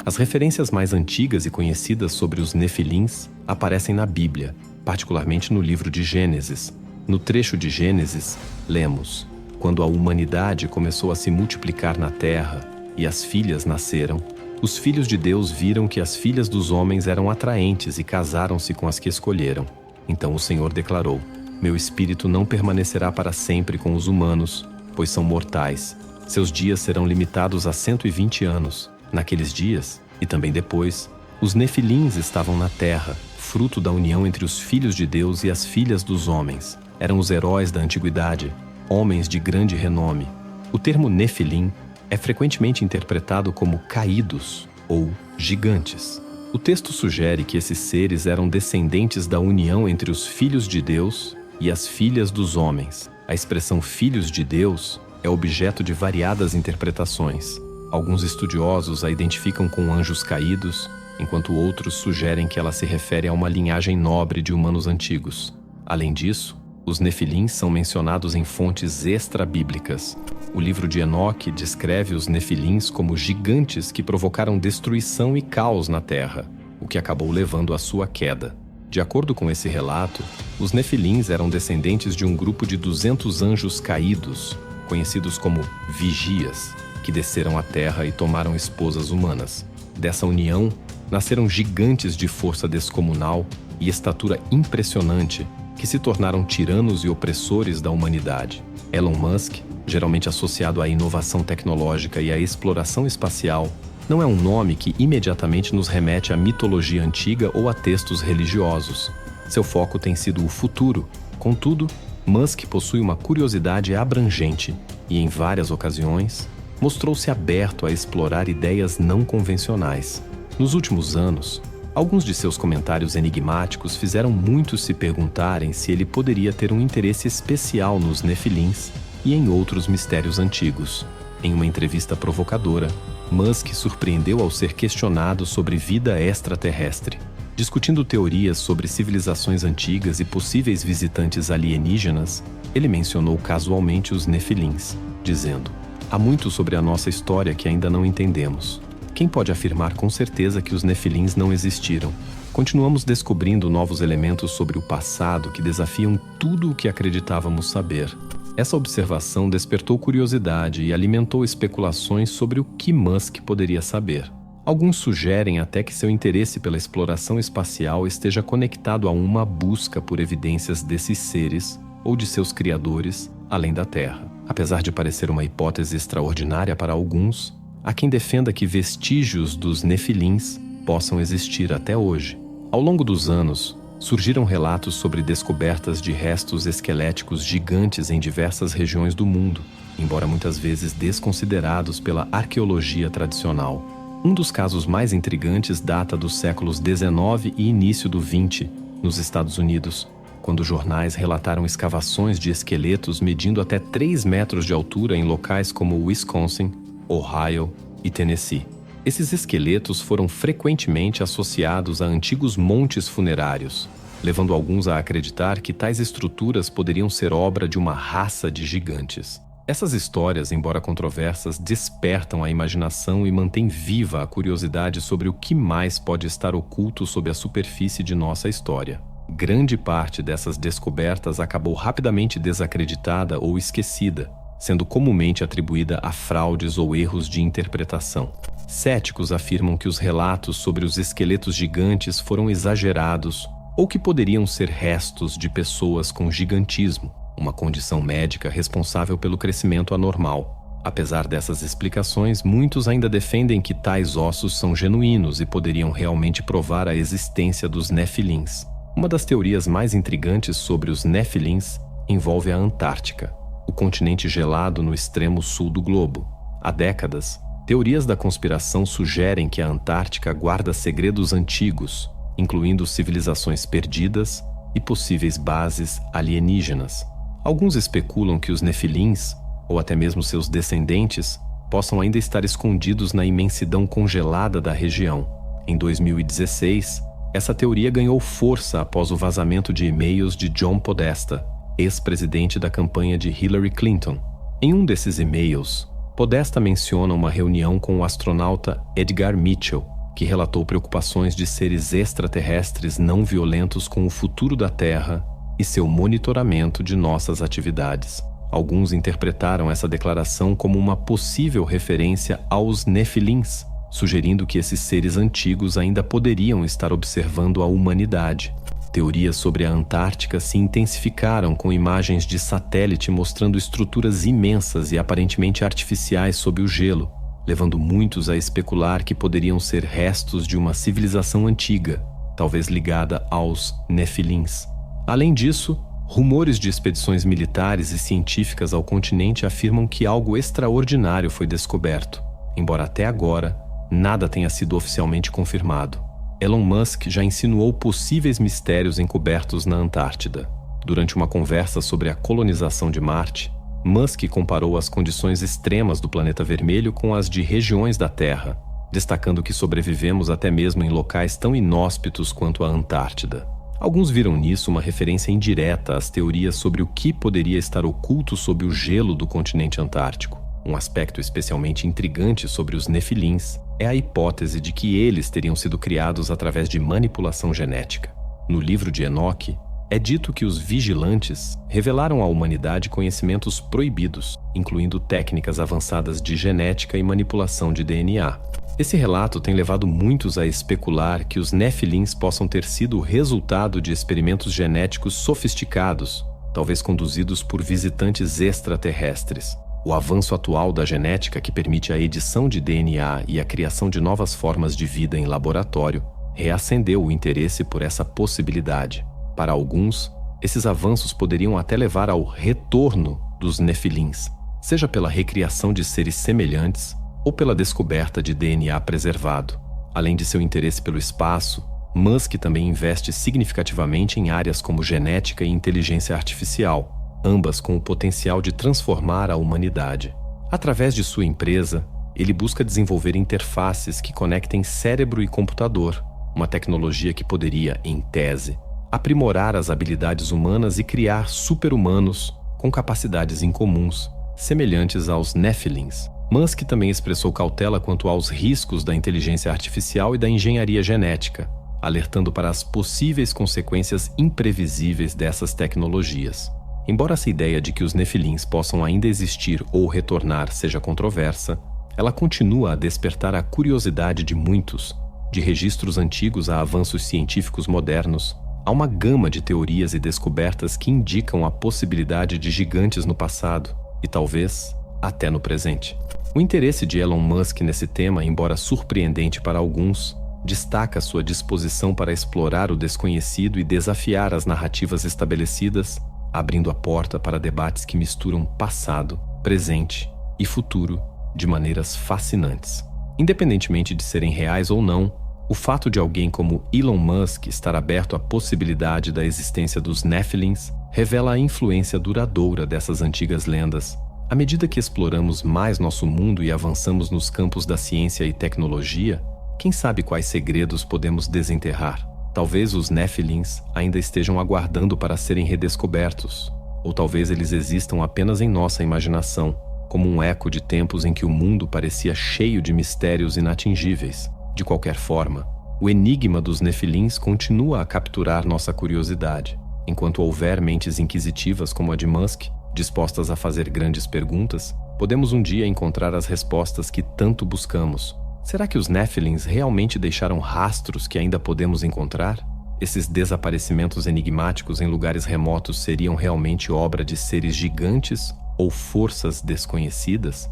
As referências mais antigas e conhecidas sobre os Nefilins aparecem na Bíblia, particularmente no livro de Gênesis. No trecho de Gênesis, lemos: quando a humanidade começou a se multiplicar na terra e as filhas nasceram, os filhos de Deus viram que as filhas dos homens eram atraentes e casaram-se com as que escolheram. Então o Senhor declarou: meu espírito não permanecerá para sempre com os humanos, pois são mortais. Seus dias serão limitados a 120 anos. Naqueles dias, e também depois, os Nefilins estavam na terra, fruto da união entre os filhos de Deus e as filhas dos homens. Eram os heróis da antiguidade, homens de grande renome. O termo Nefilim é frequentemente interpretado como caídos ou gigantes. O texto sugere que esses seres eram descendentes da união entre os filhos de Deus e as filhas dos homens. A expressão filhos de Deus é objeto de variadas interpretações. Alguns estudiosos a identificam com anjos caídos, enquanto outros sugerem que ela se refere a uma linhagem nobre de humanos antigos. Além disso, os Nefilins são mencionados em fontes extra-bíblicas. O livro de Enoque descreve os Nefilins como gigantes que provocaram destruição e caos na terra, o que acabou levando à sua queda. De acordo com esse relato, os Nefilins eram descendentes de um grupo de 200 anjos caídos, conhecidos como vigias, que desceram à terra e tomaram esposas humanas. Dessa união, nasceram gigantes de força descomunal e estatura impressionante, que se tornaram tiranos e opressores da humanidade. Elon Musk, geralmente associado à inovação tecnológica e à exploração espacial, não é um nome que imediatamente nos remete à mitologia antiga ou a textos religiosos. Seu foco tem sido o futuro. Contudo, Musk possui uma curiosidade abrangente e, em várias ocasiões, mostrou-se aberto a explorar ideias não convencionais. Nos últimos anos, alguns de seus comentários enigmáticos fizeram muitos se perguntarem se ele poderia ter um interesse especial nos Nefilins e em outros mistérios antigos. Em uma entrevista provocadora, Musk surpreendeu ao ser questionado sobre vida extraterrestre. Discutindo teorias sobre civilizações antigas e possíveis visitantes alienígenas, ele mencionou casualmente os Nefilins, dizendo: há muito sobre a nossa história que ainda não entendemos. Quem pode afirmar com certeza que os Nefilins não existiram? Continuamos descobrindo novos elementos sobre o passado que desafiam tudo o que acreditávamos saber. Essa observação despertou curiosidade e alimentou especulações sobre o que Musk poderia saber. Alguns sugerem até que seu interesse pela exploração espacial esteja conectado a uma busca por evidências desses seres ou de seus criadores além da Terra. Apesar de parecer uma hipótese extraordinária para alguns, há quem defenda que vestígios dos Nefilins possam existir até hoje. Ao longo dos anos, surgiram relatos sobre descobertas de restos esqueléticos gigantes em diversas regiões do mundo, embora muitas vezes desconsiderados pela arqueologia tradicional. Um dos casos mais intrigantes data dos séculos XIX e início do XX, nos Estados Unidos, quando jornais relataram escavações de esqueletos medindo até 3 metros de altura em locais como Wisconsin, Ohio e Tennessee. Esses esqueletos foram frequentemente associados a antigos montes funerários, levando alguns a acreditar que tais estruturas poderiam ser obra de uma raça de gigantes. Essas histórias, embora controversas, despertam a imaginação e mantêm viva a curiosidade sobre o que mais pode estar oculto sob a superfície de nossa história. Grande parte dessas descobertas acabou rapidamente desacreditada ou esquecida, sendo comumente atribuída a fraudes ou erros de interpretação. Céticos afirmam que os relatos sobre os esqueletos gigantes foram exagerados ou que poderiam ser restos de pessoas com gigantismo, uma condição médica responsável pelo crescimento anormal. Apesar dessas explicações, muitos ainda defendem que tais ossos são genuínos e poderiam realmente provar a existência dos Nefilins. Uma das teorias mais intrigantes sobre os Nefilins envolve a Antártica, o continente gelado no extremo sul do globo. Há décadas, teorias da conspiração sugerem que a Antártica guarda segredos antigos, incluindo civilizações perdidas e possíveis bases alienígenas. Alguns especulam que os Nefilins, ou até mesmo seus descendentes, possam ainda estar escondidos na imensidão congelada da região. Em 2016, essa teoria ganhou força após o vazamento de e-mails de John Podesta, ex-presidente da campanha de Hillary Clinton. Em um desses e-mails, Podesta menciona uma reunião com o astronauta Edgar Mitchell, que relatou preocupações de seres extraterrestres não violentos com o futuro da Terra e seu monitoramento de nossas atividades. Alguns interpretaram essa declaração como uma possível referência aos Nefilins, sugerindo que esses seres antigos ainda poderiam estar observando a humanidade. Teorias sobre a Antártica se intensificaram com imagens de satélite mostrando estruturas imensas e aparentemente artificiais sob o gelo, levando muitos a especular que poderiam ser restos de uma civilização antiga, talvez ligada aos Nefilins. Além disso, rumores de expedições militares e científicas ao continente afirmam que algo extraordinário foi descoberto, embora até agora nada tenha sido oficialmente confirmado. Elon Musk já insinuou possíveis mistérios encobertos na Antártida. Durante uma conversa sobre a colonização de Marte, Musk comparou as condições extremas do planeta vermelho com as de regiões da Terra, destacando que sobrevivemos até mesmo em locais tão inóspitos quanto a Antártida. Alguns viram nisso uma referência indireta às teorias sobre o que poderia estar oculto sob o gelo do continente antártico. Um aspecto especialmente intrigante sobre os Nefilins é a hipótese de que eles teriam sido criados através de manipulação genética. No livro de Enoque, é dito que os vigilantes revelaram à humanidade conhecimentos proibidos, incluindo técnicas avançadas de genética e manipulação de DNA. Esse relato tem levado muitos a especular que os Nefilins possam ter sido o resultado de experimentos genéticos sofisticados, talvez conduzidos por visitantes extraterrestres. O avanço atual da genética, que permite a edição de DNA e a criação de novas formas de vida em laboratório, reacendeu o interesse por essa possibilidade. Para alguns, esses avanços poderiam até levar ao retorno dos Nefilins, seja pela recriação de seres semelhantes ou pela descoberta de DNA preservado. Além de seu interesse pelo espaço, Musk também investe significativamente em áreas como genética e inteligência artificial, ambas com o potencial de transformar a humanidade. Através de sua empresa, ele busca desenvolver interfaces que conectem cérebro e computador, uma tecnologia que poderia, em tese, aprimorar as habilidades humanas e criar super-humanos com capacidades incomuns, semelhantes aos Nefilins. Musk também expressou cautela quanto aos riscos da inteligência artificial e da engenharia genética, alertando para as possíveis consequências imprevisíveis dessas tecnologias. Embora essa ideia de que os Nefilins possam ainda existir ou retornar seja controversa, ela continua a despertar a curiosidade de muitos. De registros antigos a avanços científicos modernos, há uma gama de teorias e descobertas que indicam a possibilidade de gigantes no passado e talvez até no presente. O interesse de Elon Musk nesse tema, embora surpreendente para alguns, destaca sua disposição para explorar o desconhecido e desafiar as narrativas estabelecidas, abrindo a porta para debates que misturam passado, presente e futuro de maneiras fascinantes. Independentemente de serem reais ou não, o fato de alguém como Elon Musk estar aberto à possibilidade da existência dos Nephilims revela a influência duradoura dessas antigas lendas. À medida que exploramos mais nosso mundo e avançamos nos campos da ciência e tecnologia, quem sabe quais segredos podemos desenterrar? Talvez os Nephilims ainda estejam aguardando para serem redescobertos, ou talvez eles existam apenas em nossa imaginação, como um eco de tempos em que o mundo parecia cheio de mistérios inatingíveis. De qualquer forma, o enigma dos Nephilims continua a capturar nossa curiosidade. Enquanto houver mentes inquisitivas como a de Musk, dispostas a fazer grandes perguntas, podemos um dia encontrar as respostas que tanto buscamos. Será que os Nephilims realmente deixaram rastros que ainda podemos encontrar? Esses desaparecimentos enigmáticos em lugares remotos seriam realmente obra de seres gigantes ou forças desconhecidas?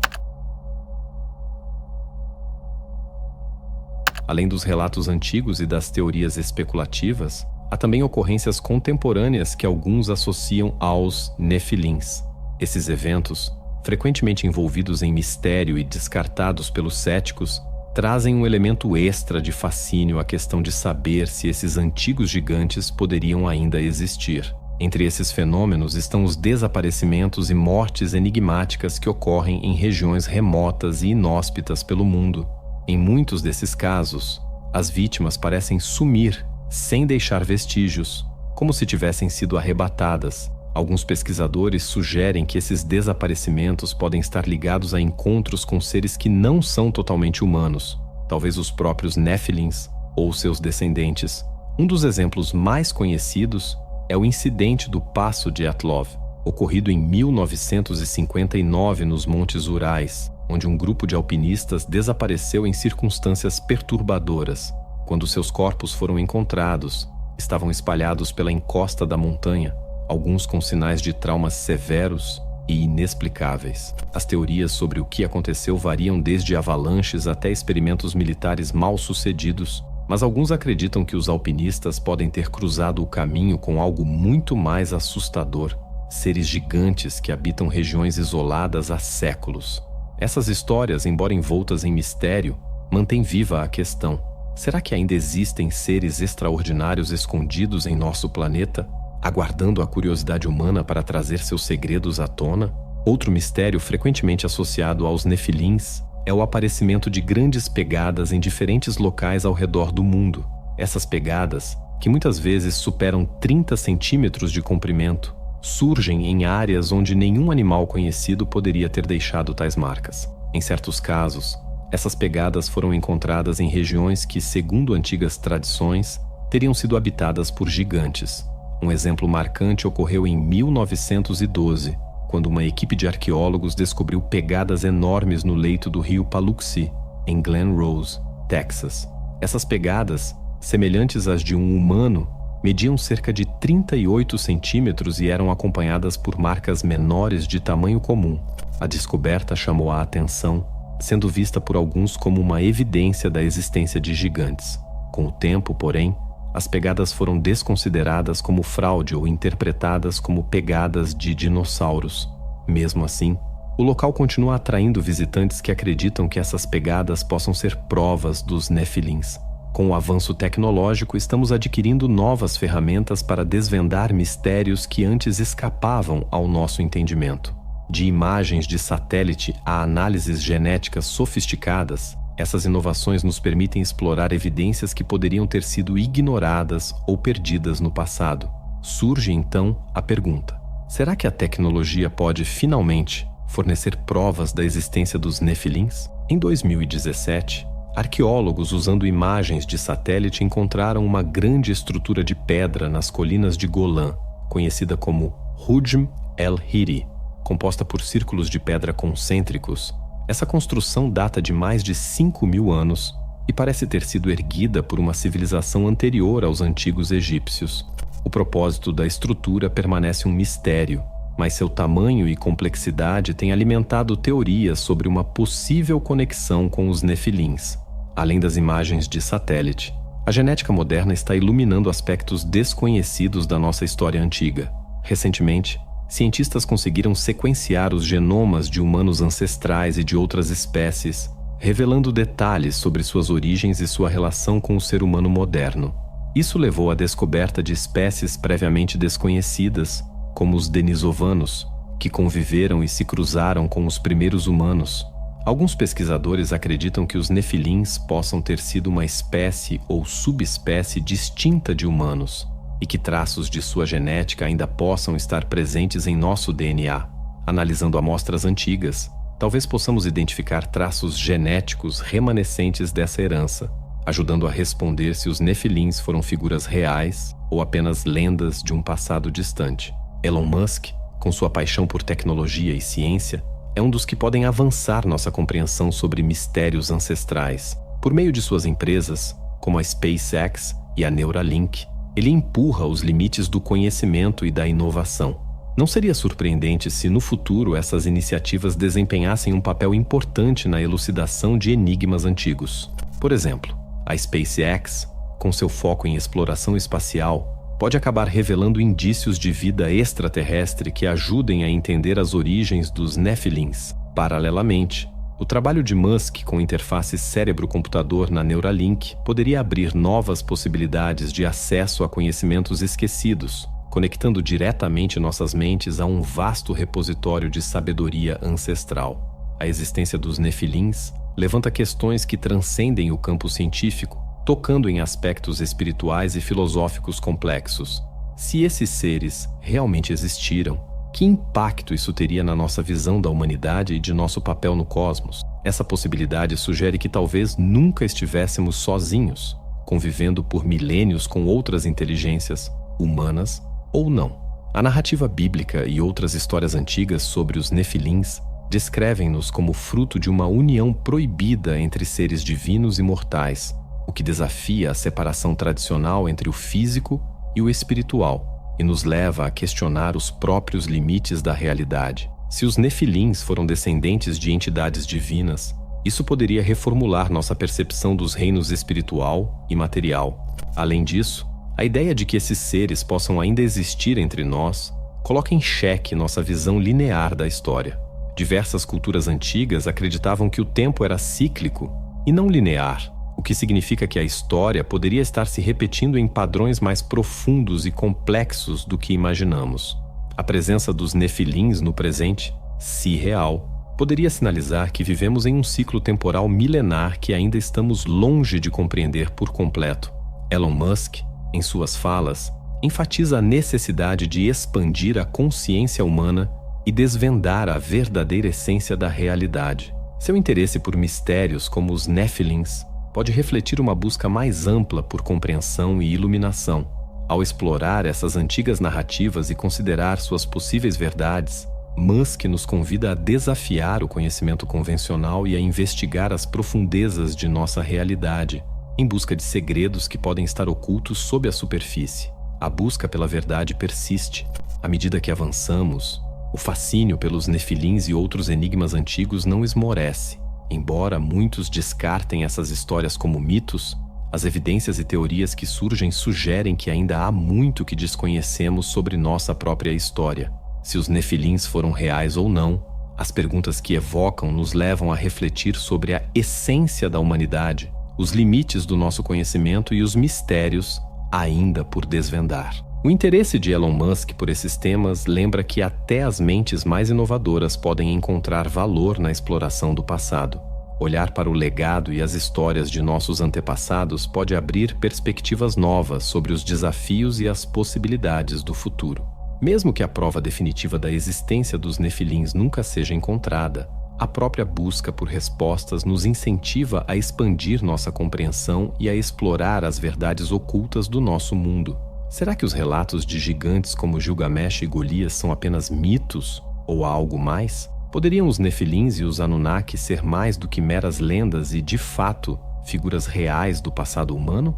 Além dos relatos antigos e das teorias especulativas, há também ocorrências contemporâneas que alguns associam aos Nephilims. Esses eventos, frequentemente envolvidos em mistério e descartados pelos céticos, trazem um elemento extra de fascínio à questão de saber se esses antigos gigantes poderiam ainda existir. Entre esses fenômenos estão os desaparecimentos e mortes enigmáticas que ocorrem em regiões remotas e inóspitas pelo mundo. Em muitos desses casos, as vítimas parecem sumir sem deixar vestígios, como se tivessem sido arrebatadas. Alguns pesquisadores sugerem que esses desaparecimentos podem estar ligados a encontros com seres que não são totalmente humanos, talvez os próprios Nephilims ou seus descendentes. Um dos exemplos mais conhecidos é o incidente do Passo de Dyatlov, ocorrido em 1959 nos Montes Urais, onde um grupo de alpinistas desapareceu em circunstâncias perturbadoras. Quando seus corpos foram encontrados, estavam espalhados pela encosta da montanha, alguns com sinais de traumas severos e inexplicáveis. As teorias sobre o que aconteceu variam desde avalanches até experimentos militares mal sucedidos, mas alguns acreditam que os alpinistas podem ter cruzado o caminho com algo muito mais assustador: seres gigantes que habitam regiões isoladas há séculos. Essas histórias, embora envoltas em mistério, mantêm viva a questão: será que ainda existem seres extraordinários escondidos em nosso planeta, aguardando a curiosidade humana para trazer seus segredos à tona? Outro mistério frequentemente associado aos Nephilims é o aparecimento de grandes pegadas em diferentes locais ao redor do mundo. Essas pegadas, que muitas vezes superam 30 centímetros de comprimento, surgem em áreas onde nenhum animal conhecido poderia ter deixado tais marcas. Em certos casos, essas pegadas foram encontradas em regiões que, segundo antigas tradições, teriam sido habitadas por gigantes. Um exemplo marcante ocorreu em 1912, quando uma equipe de arqueólogos descobriu pegadas enormes no leito do rio Paluxy, em Glen Rose, Texas. Essas pegadas, semelhantes às de um humano, mediam cerca de 38 centímetros e eram acompanhadas por marcas menores de tamanho comum. A descoberta chamou a atenção, sendo vista por alguns como uma evidência da existência de gigantes. Com o tempo, porém, as pegadas foram desconsideradas como fraude ou interpretadas como pegadas de dinossauros. Mesmo assim, o local continua atraindo visitantes que acreditam que essas pegadas possam ser provas dos Nephilims. Com o avanço tecnológico, estamos adquirindo novas ferramentas para desvendar mistérios que antes escapavam ao nosso entendimento. De imagens de satélite a análises genéticas sofisticadas, essas inovações nos permitem explorar evidências que poderiam ter sido ignoradas ou perdidas no passado. Surge então a pergunta: será que a tecnologia pode finalmente fornecer provas da existência dos Nephilims? Em 2017, arqueólogos usando imagens de satélite encontraram uma grande estrutura de pedra nas colinas de Golã, conhecida como Rujm el-Hiri, composta por círculos de pedra concêntricos. Essa construção data de mais de 5.000 anos e parece ter sido erguida por uma civilização anterior aos antigos egípcios. O propósito da estrutura permanece um mistério, mas seu tamanho e complexidade têm alimentado teorias sobre uma possível conexão com os Nephilims. Além das imagens de satélite, a genética moderna está iluminando aspectos desconhecidos da nossa história antiga. Recentemente, cientistas conseguiram sequenciar os genomas de humanos ancestrais e de outras espécies, revelando detalhes sobre suas origens e sua relação com o ser humano moderno. Isso levou à descoberta de espécies previamente desconhecidas, como os denisovanos, que conviveram e se cruzaram com os primeiros humanos. Alguns pesquisadores acreditam que os nefilins possam ter sido uma espécie ou subespécie distinta de humanos e que traços de sua genética ainda possam estar presentes em nosso DNA. Analisando amostras antigas, talvez possamos identificar traços genéticos remanescentes dessa herança, ajudando a responder se os nefilins foram figuras reais ou apenas lendas de um passado distante. Elon Musk, com sua paixão por tecnologia e ciência, é um dos que podem avançar nossa compreensão sobre mistérios ancestrais. Por meio de suas empresas, como a SpaceX e a Neuralink, ele empurra os limites do conhecimento e da inovação. Não seria surpreendente se, no futuro, essas iniciativas desempenhassem um papel importante na elucidação de enigmas antigos. Por exemplo, a SpaceX, com seu foco em exploração espacial, pode acabar revelando indícios de vida extraterrestre que ajudem a entender as origens dos nefilins. Paralelamente, o trabalho de Musk com interface cérebro-computador na Neuralink poderia abrir novas possibilidades de acesso a conhecimentos esquecidos, conectando diretamente nossas mentes a um vasto repositório de sabedoria ancestral. A existência dos nefilins levanta questões que transcendem o campo científico, tocando em aspectos espirituais e filosóficos complexos. Se esses seres realmente existiram, que impacto isso teria na nossa visão da humanidade e de nosso papel no cosmos? Essa possibilidade sugere que talvez nunca estivéssemos sozinhos, convivendo por milênios com outras inteligências, humanas ou não. A narrativa bíblica e outras histórias antigas sobre os nefilins descrevem-nos como fruto de uma união proibida entre seres divinos e mortais, o que desafia a separação tradicional entre o físico e o espiritual e nos leva a questionar os próprios limites da realidade. Se os nefilins foram descendentes de entidades divinas, isso poderia reformular nossa percepção dos reinos espiritual e material. Além disso, a ideia de que esses seres possam ainda existir entre nós coloca em xeque nossa visão linear da história. Diversas culturas antigas acreditavam que o tempo era cíclico e não linear, o que significa que a história poderia estar se repetindo em padrões mais profundos e complexos do que imaginamos. A presença dos nefilins no presente, se real, poderia sinalizar que vivemos em um ciclo temporal milenar que ainda estamos longe de compreender por completo. Elon Musk, em suas falas, enfatiza a necessidade de expandir a consciência humana e desvendar a verdadeira essência da realidade. Seu interesse por mistérios como os nefilins pode refletir uma busca mais ampla por compreensão e iluminação. Ao explorar essas antigas narrativas e considerar suas possíveis verdades, Musk nos convida a desafiar o conhecimento convencional e a investigar as profundezas de nossa realidade, em busca de segredos que podem estar ocultos sob a superfície. A busca pela verdade persiste. À medida que avançamos, o fascínio pelos nefilins e outros enigmas antigos não esmorece. Embora muitos descartem essas histórias como mitos, as evidências e teorias que surgem sugerem que ainda há muito que desconhecemos sobre nossa própria história. Se os nefilins foram reais ou não, as perguntas que evocam nos levam a refletir sobre a essência da humanidade, os limites do nosso conhecimento e os mistérios ainda por desvendar. O interesse de Elon Musk por esses temas lembra que até as mentes mais inovadoras podem encontrar valor na exploração do passado. Olhar para o legado e as histórias de nossos antepassados pode abrir perspectivas novas sobre os desafios e as possibilidades do futuro. Mesmo que a prova definitiva da existência dos nefilins nunca seja encontrada, a própria busca por respostas nos incentiva a expandir nossa compreensão e a explorar as verdades ocultas do nosso mundo. Será que os relatos de gigantes como Gilgamesh e Golias são apenas mitos ou há algo mais? Poderiam os nefilins e os Anunnaki ser mais do que meras lendas e, de fato, figuras reais do passado humano?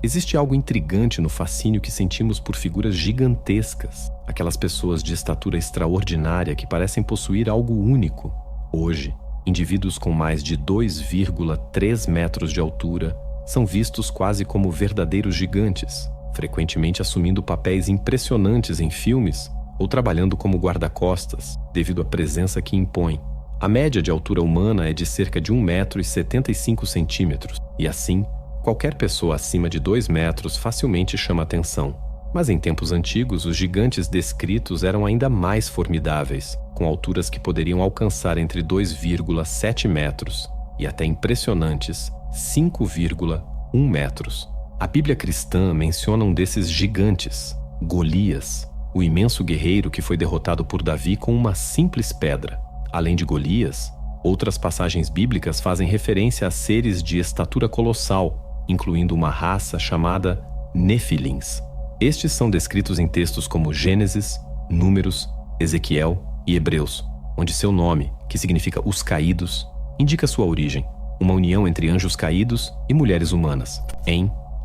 Existe algo intrigante no fascínio que sentimos por figuras gigantescas, aquelas pessoas de estatura extraordinária que parecem possuir algo único. Hoje, indivíduos com mais de 2,3 metros de altura são vistos quase como verdadeiros gigantes, frequentemente assumindo papéis impressionantes em filmes ou trabalhando como guarda-costas, devido à presença que impõe. A média de altura humana é de cerca de 1,75 m, e assim, qualquer pessoa acima de 2 metros facilmente chama atenção. Mas em tempos antigos, os gigantes descritos eram ainda mais formidáveis, com alturas que poderiam alcançar entre 2,7 metros e até impressionantes 5,1 metros. A Bíblia cristã menciona um desses gigantes, Golias, o imenso guerreiro que foi derrotado por Davi com uma simples pedra. Além de Golias, outras passagens bíblicas fazem referência a seres de estatura colossal, incluindo uma raça chamada Nefilins. Estes são descritos em textos como Gênesis, Números, Ezequiel e Hebreus, onde seu nome, que significa os caídos, indica sua origem, uma união entre anjos caídos e mulheres humanas.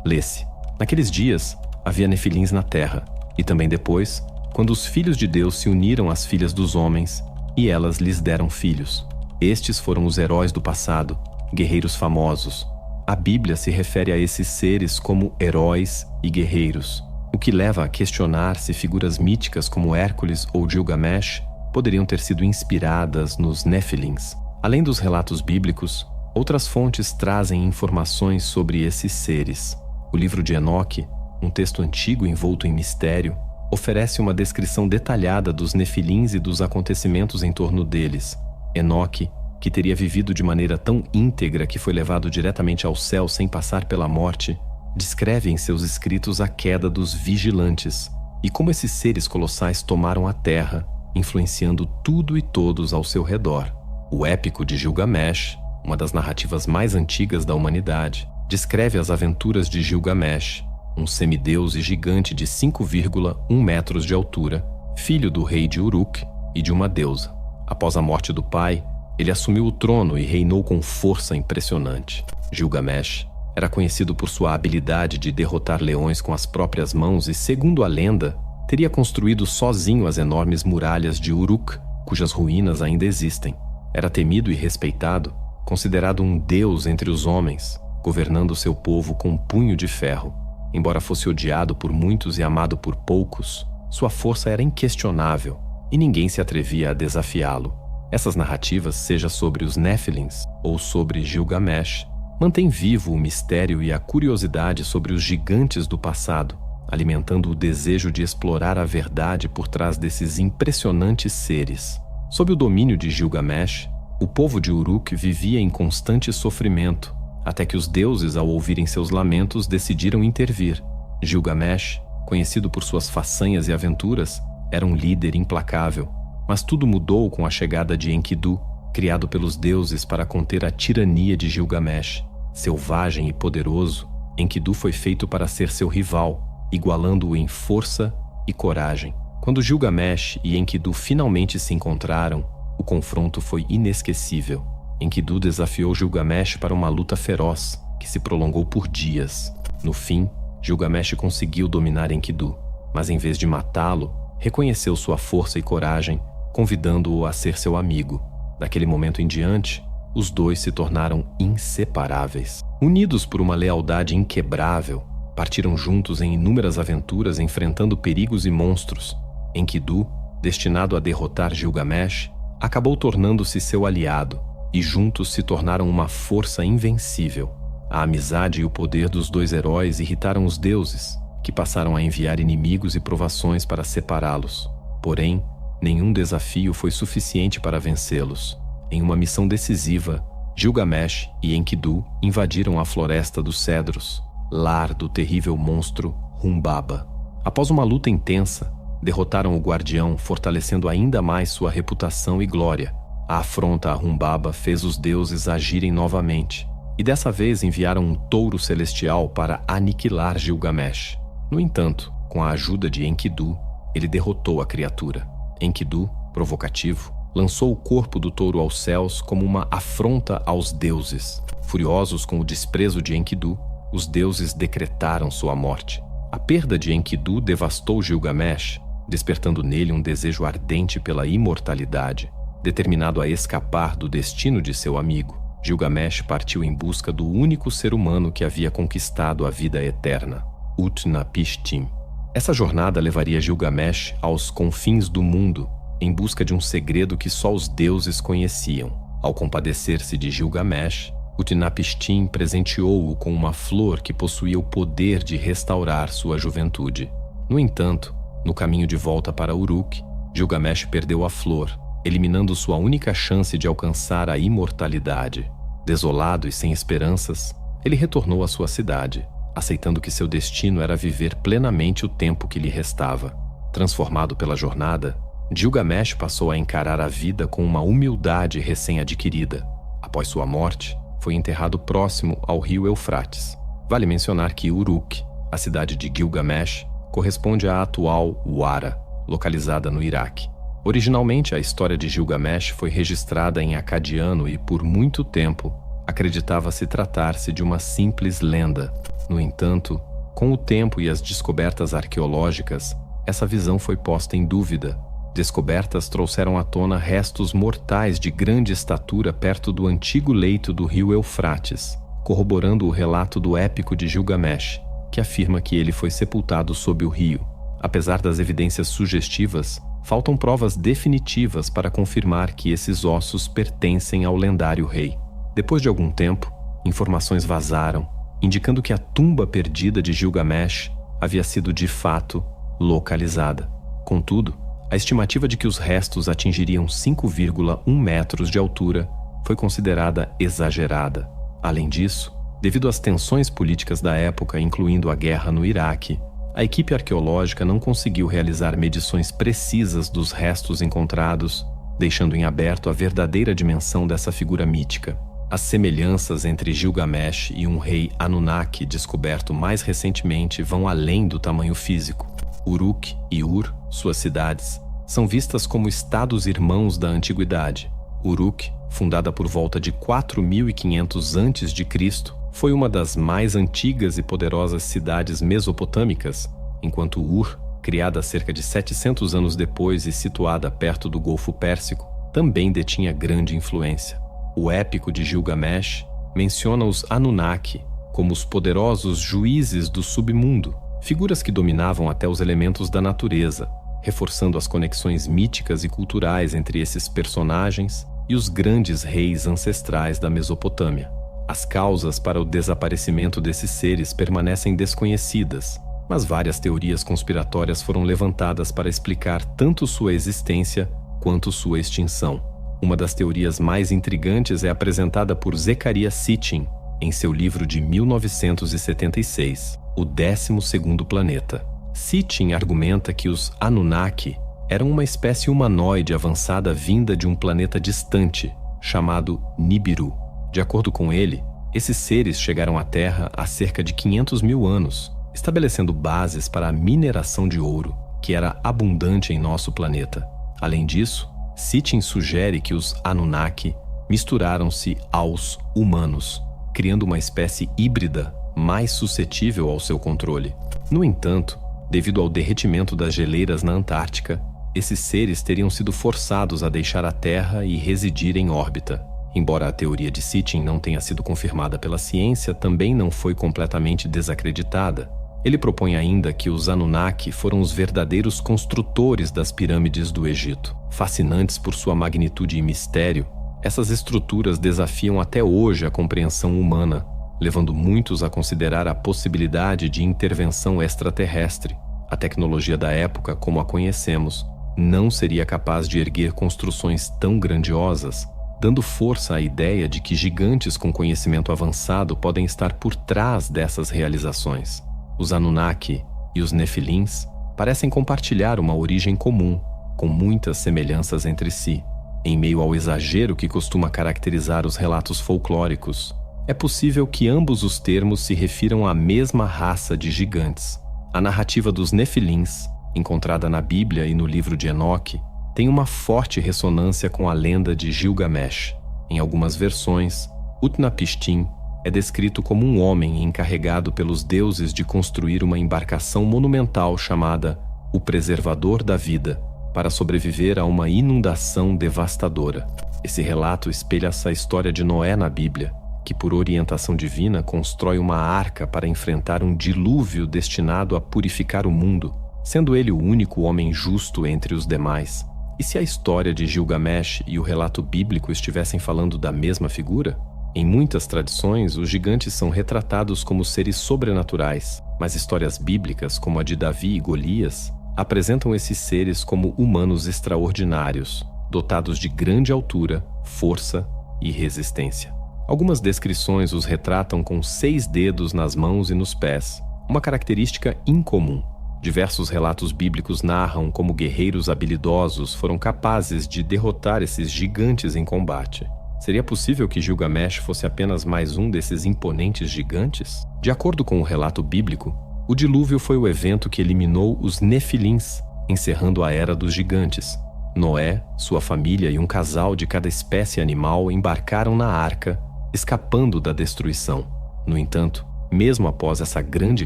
Lê-se. Naqueles dias, havia nefilins na terra, e também depois, quando os filhos de Deus se uniram às filhas dos homens, e elas lhes deram filhos. Estes foram os heróis do passado, guerreiros famosos. A Bíblia se refere a esses seres como heróis e guerreiros, o que leva a questionar se figuras míticas como Hércules ou Gilgamesh poderiam ter sido inspiradas nos Nefilins. Além dos relatos bíblicos, outras fontes trazem informações sobre esses seres. O livro de Enoque, um texto antigo envolto em mistério, oferece uma descrição detalhada dos nefilins e dos acontecimentos em torno deles. Enoque, que teria vivido de maneira tão íntegra que foi levado diretamente ao céu sem passar pela morte, descreve em seus escritos a queda dos vigilantes e como esses seres colossais tomaram a terra, influenciando tudo e todos ao seu redor. O épico de Gilgamesh, uma das narrativas mais antigas da humanidade, descreve as aventuras de Gilgamesh, um semideus e gigante de 5,1 metros de altura, filho do rei de Uruk e de uma deusa. Após a morte do pai, ele assumiu o trono e reinou com força impressionante. Gilgamesh era conhecido por sua habilidade de derrotar leões com as próprias mãos e, segundo a lenda, teria construído sozinho as enormes muralhas de Uruk, cujas ruínas ainda existem. Era temido e respeitado, considerado um deus entre os homens, governando seu povo com um punho de ferro. Embora fosse odiado por muitos e amado por poucos, sua força era inquestionável e ninguém se atrevia a desafiá-lo. Essas narrativas, seja sobre os Nefilins ou sobre Gilgamesh, mantêm vivo o mistério e a curiosidade sobre os gigantes do passado, alimentando o desejo de explorar a verdade por trás desses impressionantes seres. Sob o domínio de Gilgamesh, o povo de Uruk vivia em constante sofrimento, até que os deuses, ao ouvirem seus lamentos, decidiram intervir. Gilgamesh, conhecido por suas façanhas e aventuras, era um líder implacável, mas tudo mudou com a chegada de Enkidu, criado pelos deuses para conter a tirania de Gilgamesh. Selvagem e poderoso, Enkidu foi feito para ser seu rival, igualando-o em força e coragem. Quando Gilgamesh e Enkidu finalmente se encontraram, o confronto foi inesquecível. Enkidu desafiou Gilgamesh para uma luta feroz, que se prolongou por dias. No fim, Gilgamesh conseguiu dominar Enkidu, mas em vez de matá-lo, reconheceu sua força e coragem, convidando-o a ser seu amigo. Daquele momento em diante, os dois se tornaram inseparáveis. Unidos por uma lealdade inquebrável, partiram juntos em inúmeras aventuras enfrentando perigos e monstros. Enkidu, destinado a derrotar Gilgamesh, acabou tornando-se seu aliado, e juntos se tornaram uma força invencível. A amizade e o poder dos dois heróis irritaram os deuses, que passaram a enviar inimigos e provações para separá-los. Porém, nenhum desafio foi suficiente para vencê-los. Em uma missão decisiva, Gilgamesh e Enkidu invadiram a Floresta dos Cedros, lar do terrível monstro Humbaba. Após uma luta intensa, derrotaram o guardião, fortalecendo ainda mais sua reputação e glória. A afronta a Humbaba fez os deuses agirem novamente, e dessa vez enviaram um touro celestial para aniquilar Gilgamesh. No entanto, com a ajuda de Enkidu, ele derrotou a criatura. Enkidu, provocativo, lançou o corpo do touro aos céus como uma afronta aos deuses. Furiosos com o desprezo de Enkidu, os deuses decretaram sua morte. A perda de Enkidu devastou Gilgamesh, despertando nele um desejo ardente pela imortalidade. Determinado a escapar do destino de seu amigo, Gilgamesh partiu em busca do único ser humano que havia conquistado a vida eterna, Utnapishtim. Essa jornada levaria Gilgamesh aos confins do mundo, em busca de um segredo que só os deuses conheciam. Ao compadecer-se de Gilgamesh, Utnapishtim presenteou-o com uma flor que possuía o poder de restaurar sua juventude. No entanto, no caminho de volta para Uruk, Gilgamesh perdeu a flor, eliminando sua única chance de alcançar a imortalidade. Desolado e sem esperanças, ele retornou à sua cidade, aceitando que seu destino era viver plenamente o tempo que lhe restava. Transformado pela jornada, Gilgamesh passou a encarar a vida com uma humildade recém-adquirida. Após sua morte, foi enterrado próximo ao rio Eufrates. Vale mencionar que Uruk, a cidade de Gilgamesh, corresponde à atual Wara, localizada no Iraque. Originalmente, a história de Gilgamesh foi registrada em acadiano e, por muito tempo, acreditava-se tratar-se de uma simples lenda. No entanto, com o tempo e as descobertas arqueológicas, essa visão foi posta em dúvida. Descobertas trouxeram à tona restos mortais de grande estatura perto do antigo leito do rio Eufrates, corroborando o relato do épico de Gilgamesh, que afirma que ele foi sepultado sob o rio. Apesar das evidências sugestivas, faltam provas definitivas para confirmar que esses ossos pertencem ao lendário rei. Depois de algum tempo, informações vazaram, indicando que a tumba perdida de Gilgamesh havia sido de fato localizada. Contudo, a estimativa de que os restos atingiriam 5,1 metros de altura foi considerada exagerada. Além disso, devido às tensões políticas da época, incluindo a guerra no Iraque, a equipe arqueológica não conseguiu realizar medições precisas dos restos encontrados, deixando em aberto a verdadeira dimensão dessa figura mítica. As semelhanças entre Gilgamesh e um rei Anunnaki descoberto mais recentemente vão além do tamanho físico. Uruk e Ur, suas cidades, são vistas como estados-irmãos da antiguidade. Uruk, fundada por volta de 4.500 a.C., foi uma das mais antigas e poderosas cidades mesopotâmicas, enquanto Ur, criada cerca de 700 anos depois e situada perto do Golfo Pérsico, também detinha grande influência. O épico de Gilgamesh menciona os Anunnaki como os poderosos juízes do submundo, figuras que dominavam até os elementos da natureza, reforçando as conexões míticas e culturais entre esses personagens e os grandes reis ancestrais da Mesopotâmia. As causas para o desaparecimento desses seres permanecem desconhecidas, mas várias teorias conspiratórias foram levantadas para explicar tanto sua existência quanto sua extinção. Uma das teorias mais intrigantes é apresentada por Zecharia Sitchin em seu livro de 1976, O 12º Planeta. Sitchin argumenta que os Anunnaki eram uma espécie humanoide avançada vinda de um planeta distante, chamado Nibiru. De acordo com ele, esses seres chegaram à Terra há cerca de 500 mil anos, estabelecendo bases para a mineração de ouro, que era abundante em nosso planeta. Além disso, Sitchin sugere que os Anunnaki misturaram-se aos humanos, criando uma espécie híbrida mais suscetível ao seu controle. No entanto, devido ao derretimento das geleiras na Antártica, esses seres teriam sido forçados a deixar a Terra e residir em órbita. Embora a teoria de Sitchin não tenha sido confirmada pela ciência, também não foi completamente desacreditada. Ele propõe ainda que os Anunnaki foram os verdadeiros construtores das pirâmides do Egito. Fascinantes por sua magnitude e mistério, essas estruturas desafiam até hoje a compreensão humana, levando muitos a considerar a possibilidade de intervenção extraterrestre. A tecnologia da época, como a conhecemos, não seria capaz de erguer construções tão grandiosas, dando força à ideia de que gigantes com conhecimento avançado podem estar por trás dessas realizações. Os Anunnaki e os Nefilins parecem compartilhar uma origem comum, com muitas semelhanças entre si. Em meio ao exagero que costuma caracterizar os relatos folclóricos, é possível que ambos os termos se refiram à mesma raça de gigantes. A narrativa dos Nefilins, encontrada na Bíblia e no livro de Enoque, tem uma forte ressonância com a lenda de Gilgamesh. Em algumas versões, Utnapishtim é descrito como um homem encarregado pelos deuses de construir uma embarcação monumental chamada o Preservador da Vida, para sobreviver a uma inundação devastadora. Esse relato espelha-se a história de Noé na Bíblia, que por orientação divina constrói uma arca para enfrentar um dilúvio destinado a purificar o mundo. sendo ele o único homem justo entre os demais. E se a história de Gilgamesh e o relato bíblico estivessem falando da mesma figura? Em muitas tradições, os gigantes são retratados como seres sobrenaturais, mas histórias bíblicas, como a de Davi e Golias, apresentam esses seres como humanos extraordinários, dotados de grande altura, força e resistência. Algumas descrições os retratam com 6 dedos nas mãos e nos pés, uma característica incomum. Diversos relatos bíblicos narram como guerreiros habilidosos foram capazes de derrotar esses gigantes em combate. Seria possível que Gilgamesh fosse apenas mais um desses imponentes gigantes? De acordo com o relato bíblico, o dilúvio foi o evento que eliminou os Nefilins, encerrando a era dos gigantes. Noé, sua família e um casal de cada espécie animal embarcaram na arca, escapando da destruição. No entanto, mesmo após essa grande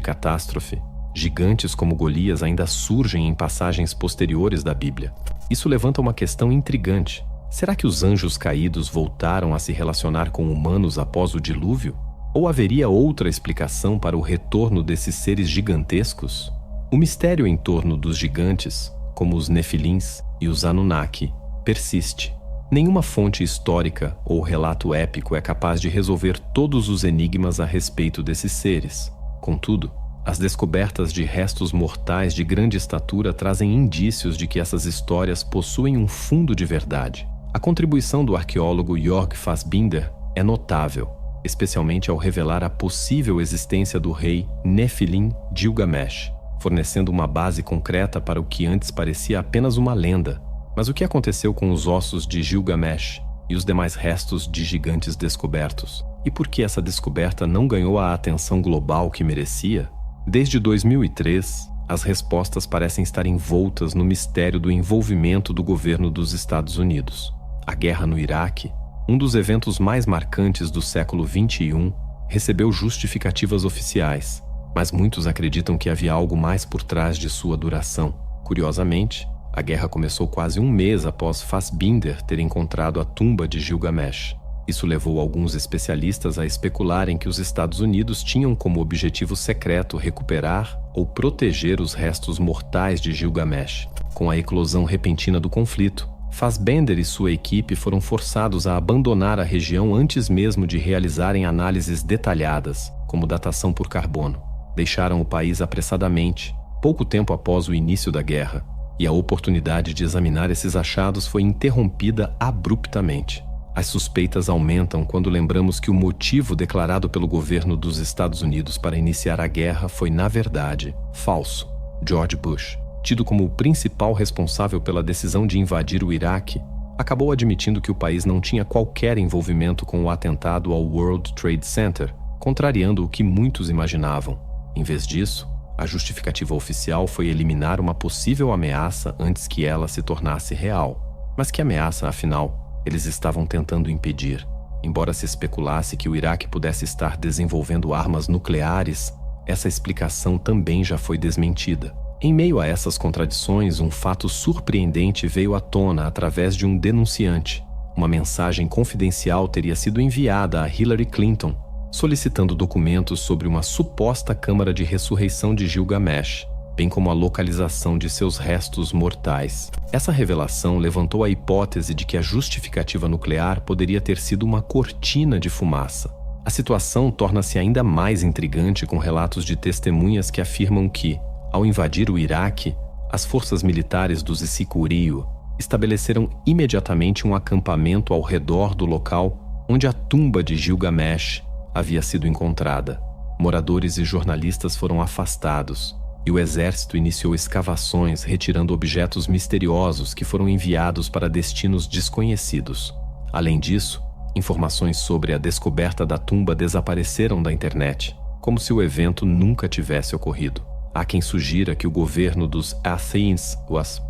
catástrofe, gigantes como Golias ainda surgem em passagens posteriores da Bíblia. Isso levanta uma questão intrigante. Será que os anjos caídos voltaram a se relacionar com humanos após o dilúvio? Ou haveria outra explicação para o retorno desses seres gigantescos? O mistério em torno dos gigantes, como os Nefilins e os Anunnaki, persiste. Nenhuma fonte histórica ou relato épico é capaz de resolver todos os enigmas a respeito desses seres. Contudo, as descobertas de restos mortais de grande estatura trazem indícios de que essas histórias possuem um fundo de verdade. A contribuição do arqueólogo Jörg Fassbinder é notável, especialmente ao revelar a possível existência do rei Nefilim Gilgamesh, fornecendo uma base concreta para o que antes parecia apenas uma lenda. Mas o que aconteceu com os ossos de Gilgamesh e os demais restos de gigantes descobertos? E por que essa descoberta não ganhou a atenção global que merecia? Desde 2003, as respostas parecem estar envoltas no mistério do envolvimento do governo dos Estados Unidos. A guerra no Iraque, um dos eventos mais marcantes do século XXI, recebeu justificativas oficiais, mas muitos acreditam que havia algo mais por trás de sua duração. Curiosamente, a guerra começou quase um mês após Fassbinder ter encontrado a tumba de Gilgamesh. Isso levou alguns especialistas a especularem que os Estados Unidos tinham como objetivo secreto recuperar ou proteger os restos mortais de Gilgamesh. Com a eclosão repentina do conflito, Fassbinder e sua equipe foram forçados a abandonar a região antes mesmo de realizarem análises detalhadas, como datação por carbono. Deixaram o país apressadamente, pouco tempo após o início da guerra, e a oportunidade de examinar esses achados foi interrompida abruptamente. As suspeitas aumentam quando lembramos que o motivo declarado pelo governo dos Estados Unidos para iniciar a guerra foi, na verdade, falso. George Bush, tido como o principal responsável pela decisão de invadir o Iraque, acabou admitindo que o país não tinha qualquer envolvimento com o atentado ao World Trade Center, contrariando o que muitos imaginavam. Em vez disso, a justificativa oficial foi eliminar uma possível ameaça antes que ela se tornasse real. Mas que ameaça, afinal, eles estavam tentando impedir? Embora se especulasse que o Iraque pudesse estar desenvolvendo armas nucleares, essa explicação também já foi desmentida. Em meio a essas contradições, um fato surpreendente veio à tona através de um denunciante. Uma mensagem confidencial teria sido enviada a Hillary Clinton, solicitando documentos sobre uma suposta câmara de ressurreição de Gilgamesh, bem como a localização de seus restos mortais. Essa revelação levantou a hipótese de que a justificativa nuclear poderia ter sido uma cortina de fumaça. A situação torna-se ainda mais intrigante com relatos de testemunhas que afirmam que, ao invadir o Iraque, as forças militares dos Sicuriyo estabeleceram imediatamente um acampamento ao redor do local onde a tumba de Gilgamesh havia sido encontrada. Moradores e jornalistas foram afastados, e o exército iniciou escavações retirando objetos misteriosos que foram enviados para destinos desconhecidos. Além disso, informações sobre a descoberta da tumba desapareceram da internet, como se o evento nunca tivesse ocorrido. Há quem sugira que o governo dos Athens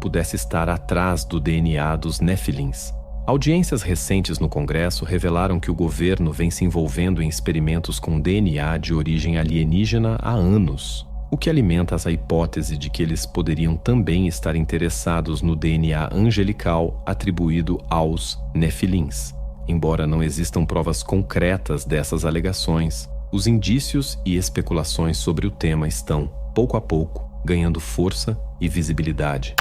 pudesse estar atrás do DNA dos Nefilins. Audiências recentes no Congresso revelaram que o governo vem se envolvendo em experimentos com DNA de origem alienígena há anos, o que alimenta a hipótese de que eles poderiam também estar interessados no DNA angelical atribuído aos Nefilins. Embora não existam provas concretas dessas alegações, os indícios e especulações sobre o tema estão, pouco a pouco, ganhando força e visibilidade.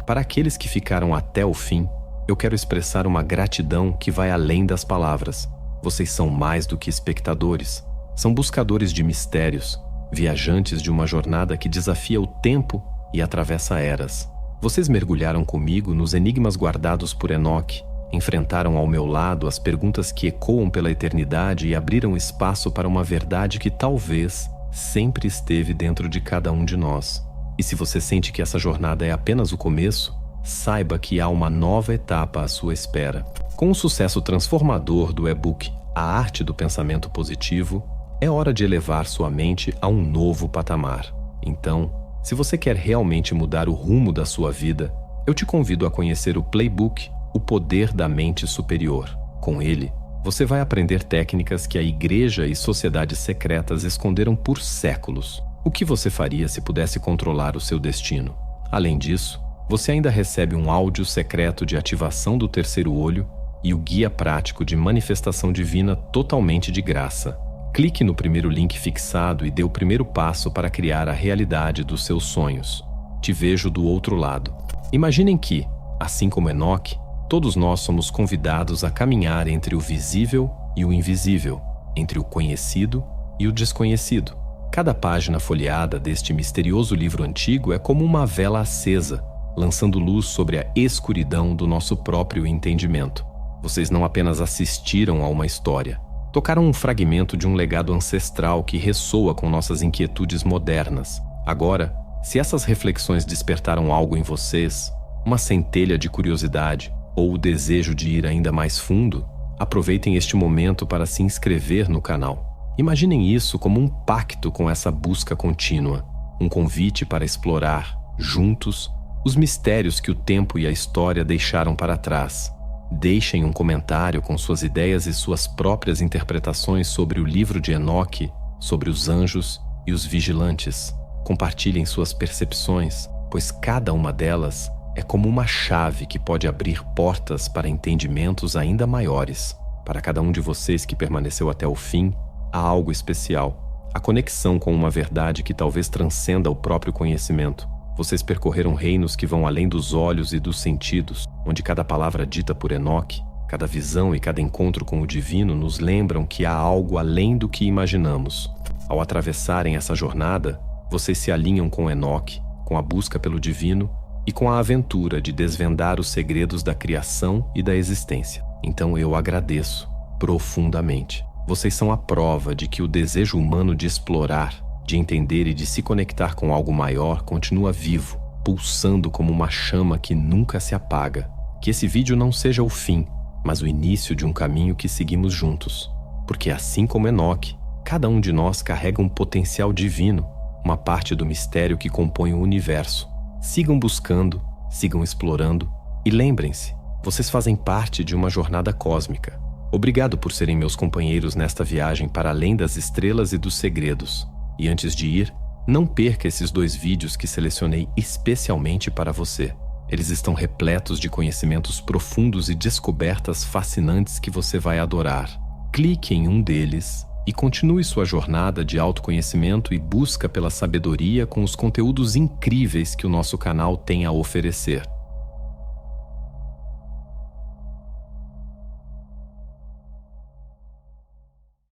Para aqueles que ficaram até o fim, eu quero expressar uma gratidão que vai além das palavras. Vocês são mais do que espectadores. São buscadores de mistérios, viajantes de uma jornada que desafia o tempo e atravessa eras. Vocês mergulharam comigo nos enigmas guardados por Enoque, enfrentaram ao meu lado as perguntas que ecoam pela eternidade e abriram espaço para uma verdade que talvez sempre esteve dentro de cada um de nós. E se você sente que essa jornada é apenas o começo, saiba que há uma nova etapa à sua espera. Com o sucesso transformador do e-book A Arte do Pensamento Positivo, é hora de elevar sua mente a um novo patamar. Então, se você quer realmente mudar o rumo da sua vida, eu te convido a conhecer o Playbook O Poder da Mente Superior. Com ele, você vai aprender técnicas que a igreja e sociedades secretas esconderam por séculos. O que você faria se pudesse controlar o seu destino? Além disso, você ainda recebe um áudio secreto de ativação do terceiro olho e o guia prático de manifestação divina totalmente de graça. Clique no primeiro link fixado e dê o primeiro passo para criar a realidade dos seus sonhos. Te vejo do outro lado. Imaginem que, assim como Enoque, todos nós somos convidados a caminhar entre o visível e o invisível, entre o conhecido e o desconhecido. Cada página folheada deste misterioso livro antigo é como uma vela acesa, lançando luz sobre a escuridão do nosso próprio entendimento. Vocês não apenas assistiram a uma história, tocaram um fragmento de um legado ancestral que ressoa com nossas inquietudes modernas. Agora, se essas reflexões despertaram algo em vocês, uma centelha de curiosidade ou o desejo de ir ainda mais fundo, aproveitem este momento para se inscrever no canal. Imaginem isso como um pacto com essa busca contínua, um convite para explorar, juntos, os mistérios que o tempo e a história deixaram para trás. Deixem um comentário com suas ideias e suas próprias interpretações sobre o livro de Enoque, sobre os anjos e os vigilantes. Compartilhem suas percepções, pois cada uma delas é como uma chave que pode abrir portas para entendimentos ainda maiores. Para cada um de vocês que permaneceu até o fim, há algo especial, a conexão com uma verdade que talvez transcenda o próprio conhecimento. Vocês percorreram reinos que vão além dos olhos e dos sentidos, onde cada palavra dita por Enoque, cada visão e cada encontro com o divino nos lembram que há algo além do que imaginamos. Ao atravessarem essa jornada, vocês se alinham com Enoque, com a busca pelo divino e com a aventura de desvendar os segredos da criação e da existência. Então eu agradeço profundamente. Vocês são a prova de que o desejo humano de explorar, de entender e de se conectar com algo maior continua vivo, pulsando como uma chama que nunca se apaga. Que esse vídeo não seja o fim, mas o início de um caminho que seguimos juntos. Porque assim como Enoque, cada um de nós carrega um potencial divino, uma parte do mistério que compõe o universo. Sigam buscando, sigam explorando e lembrem-se, vocês fazem parte de uma jornada cósmica. Obrigado por serem meus companheiros nesta viagem para além das estrelas e dos segredos. E antes de ir, não perca esses 2 vídeos que selecionei especialmente para você. Eles estão repletos de conhecimentos profundos e descobertas fascinantes que você vai adorar. Clique em um deles e continue sua jornada de autoconhecimento e busca pela sabedoria com os conteúdos incríveis que o nosso canal tem a oferecer.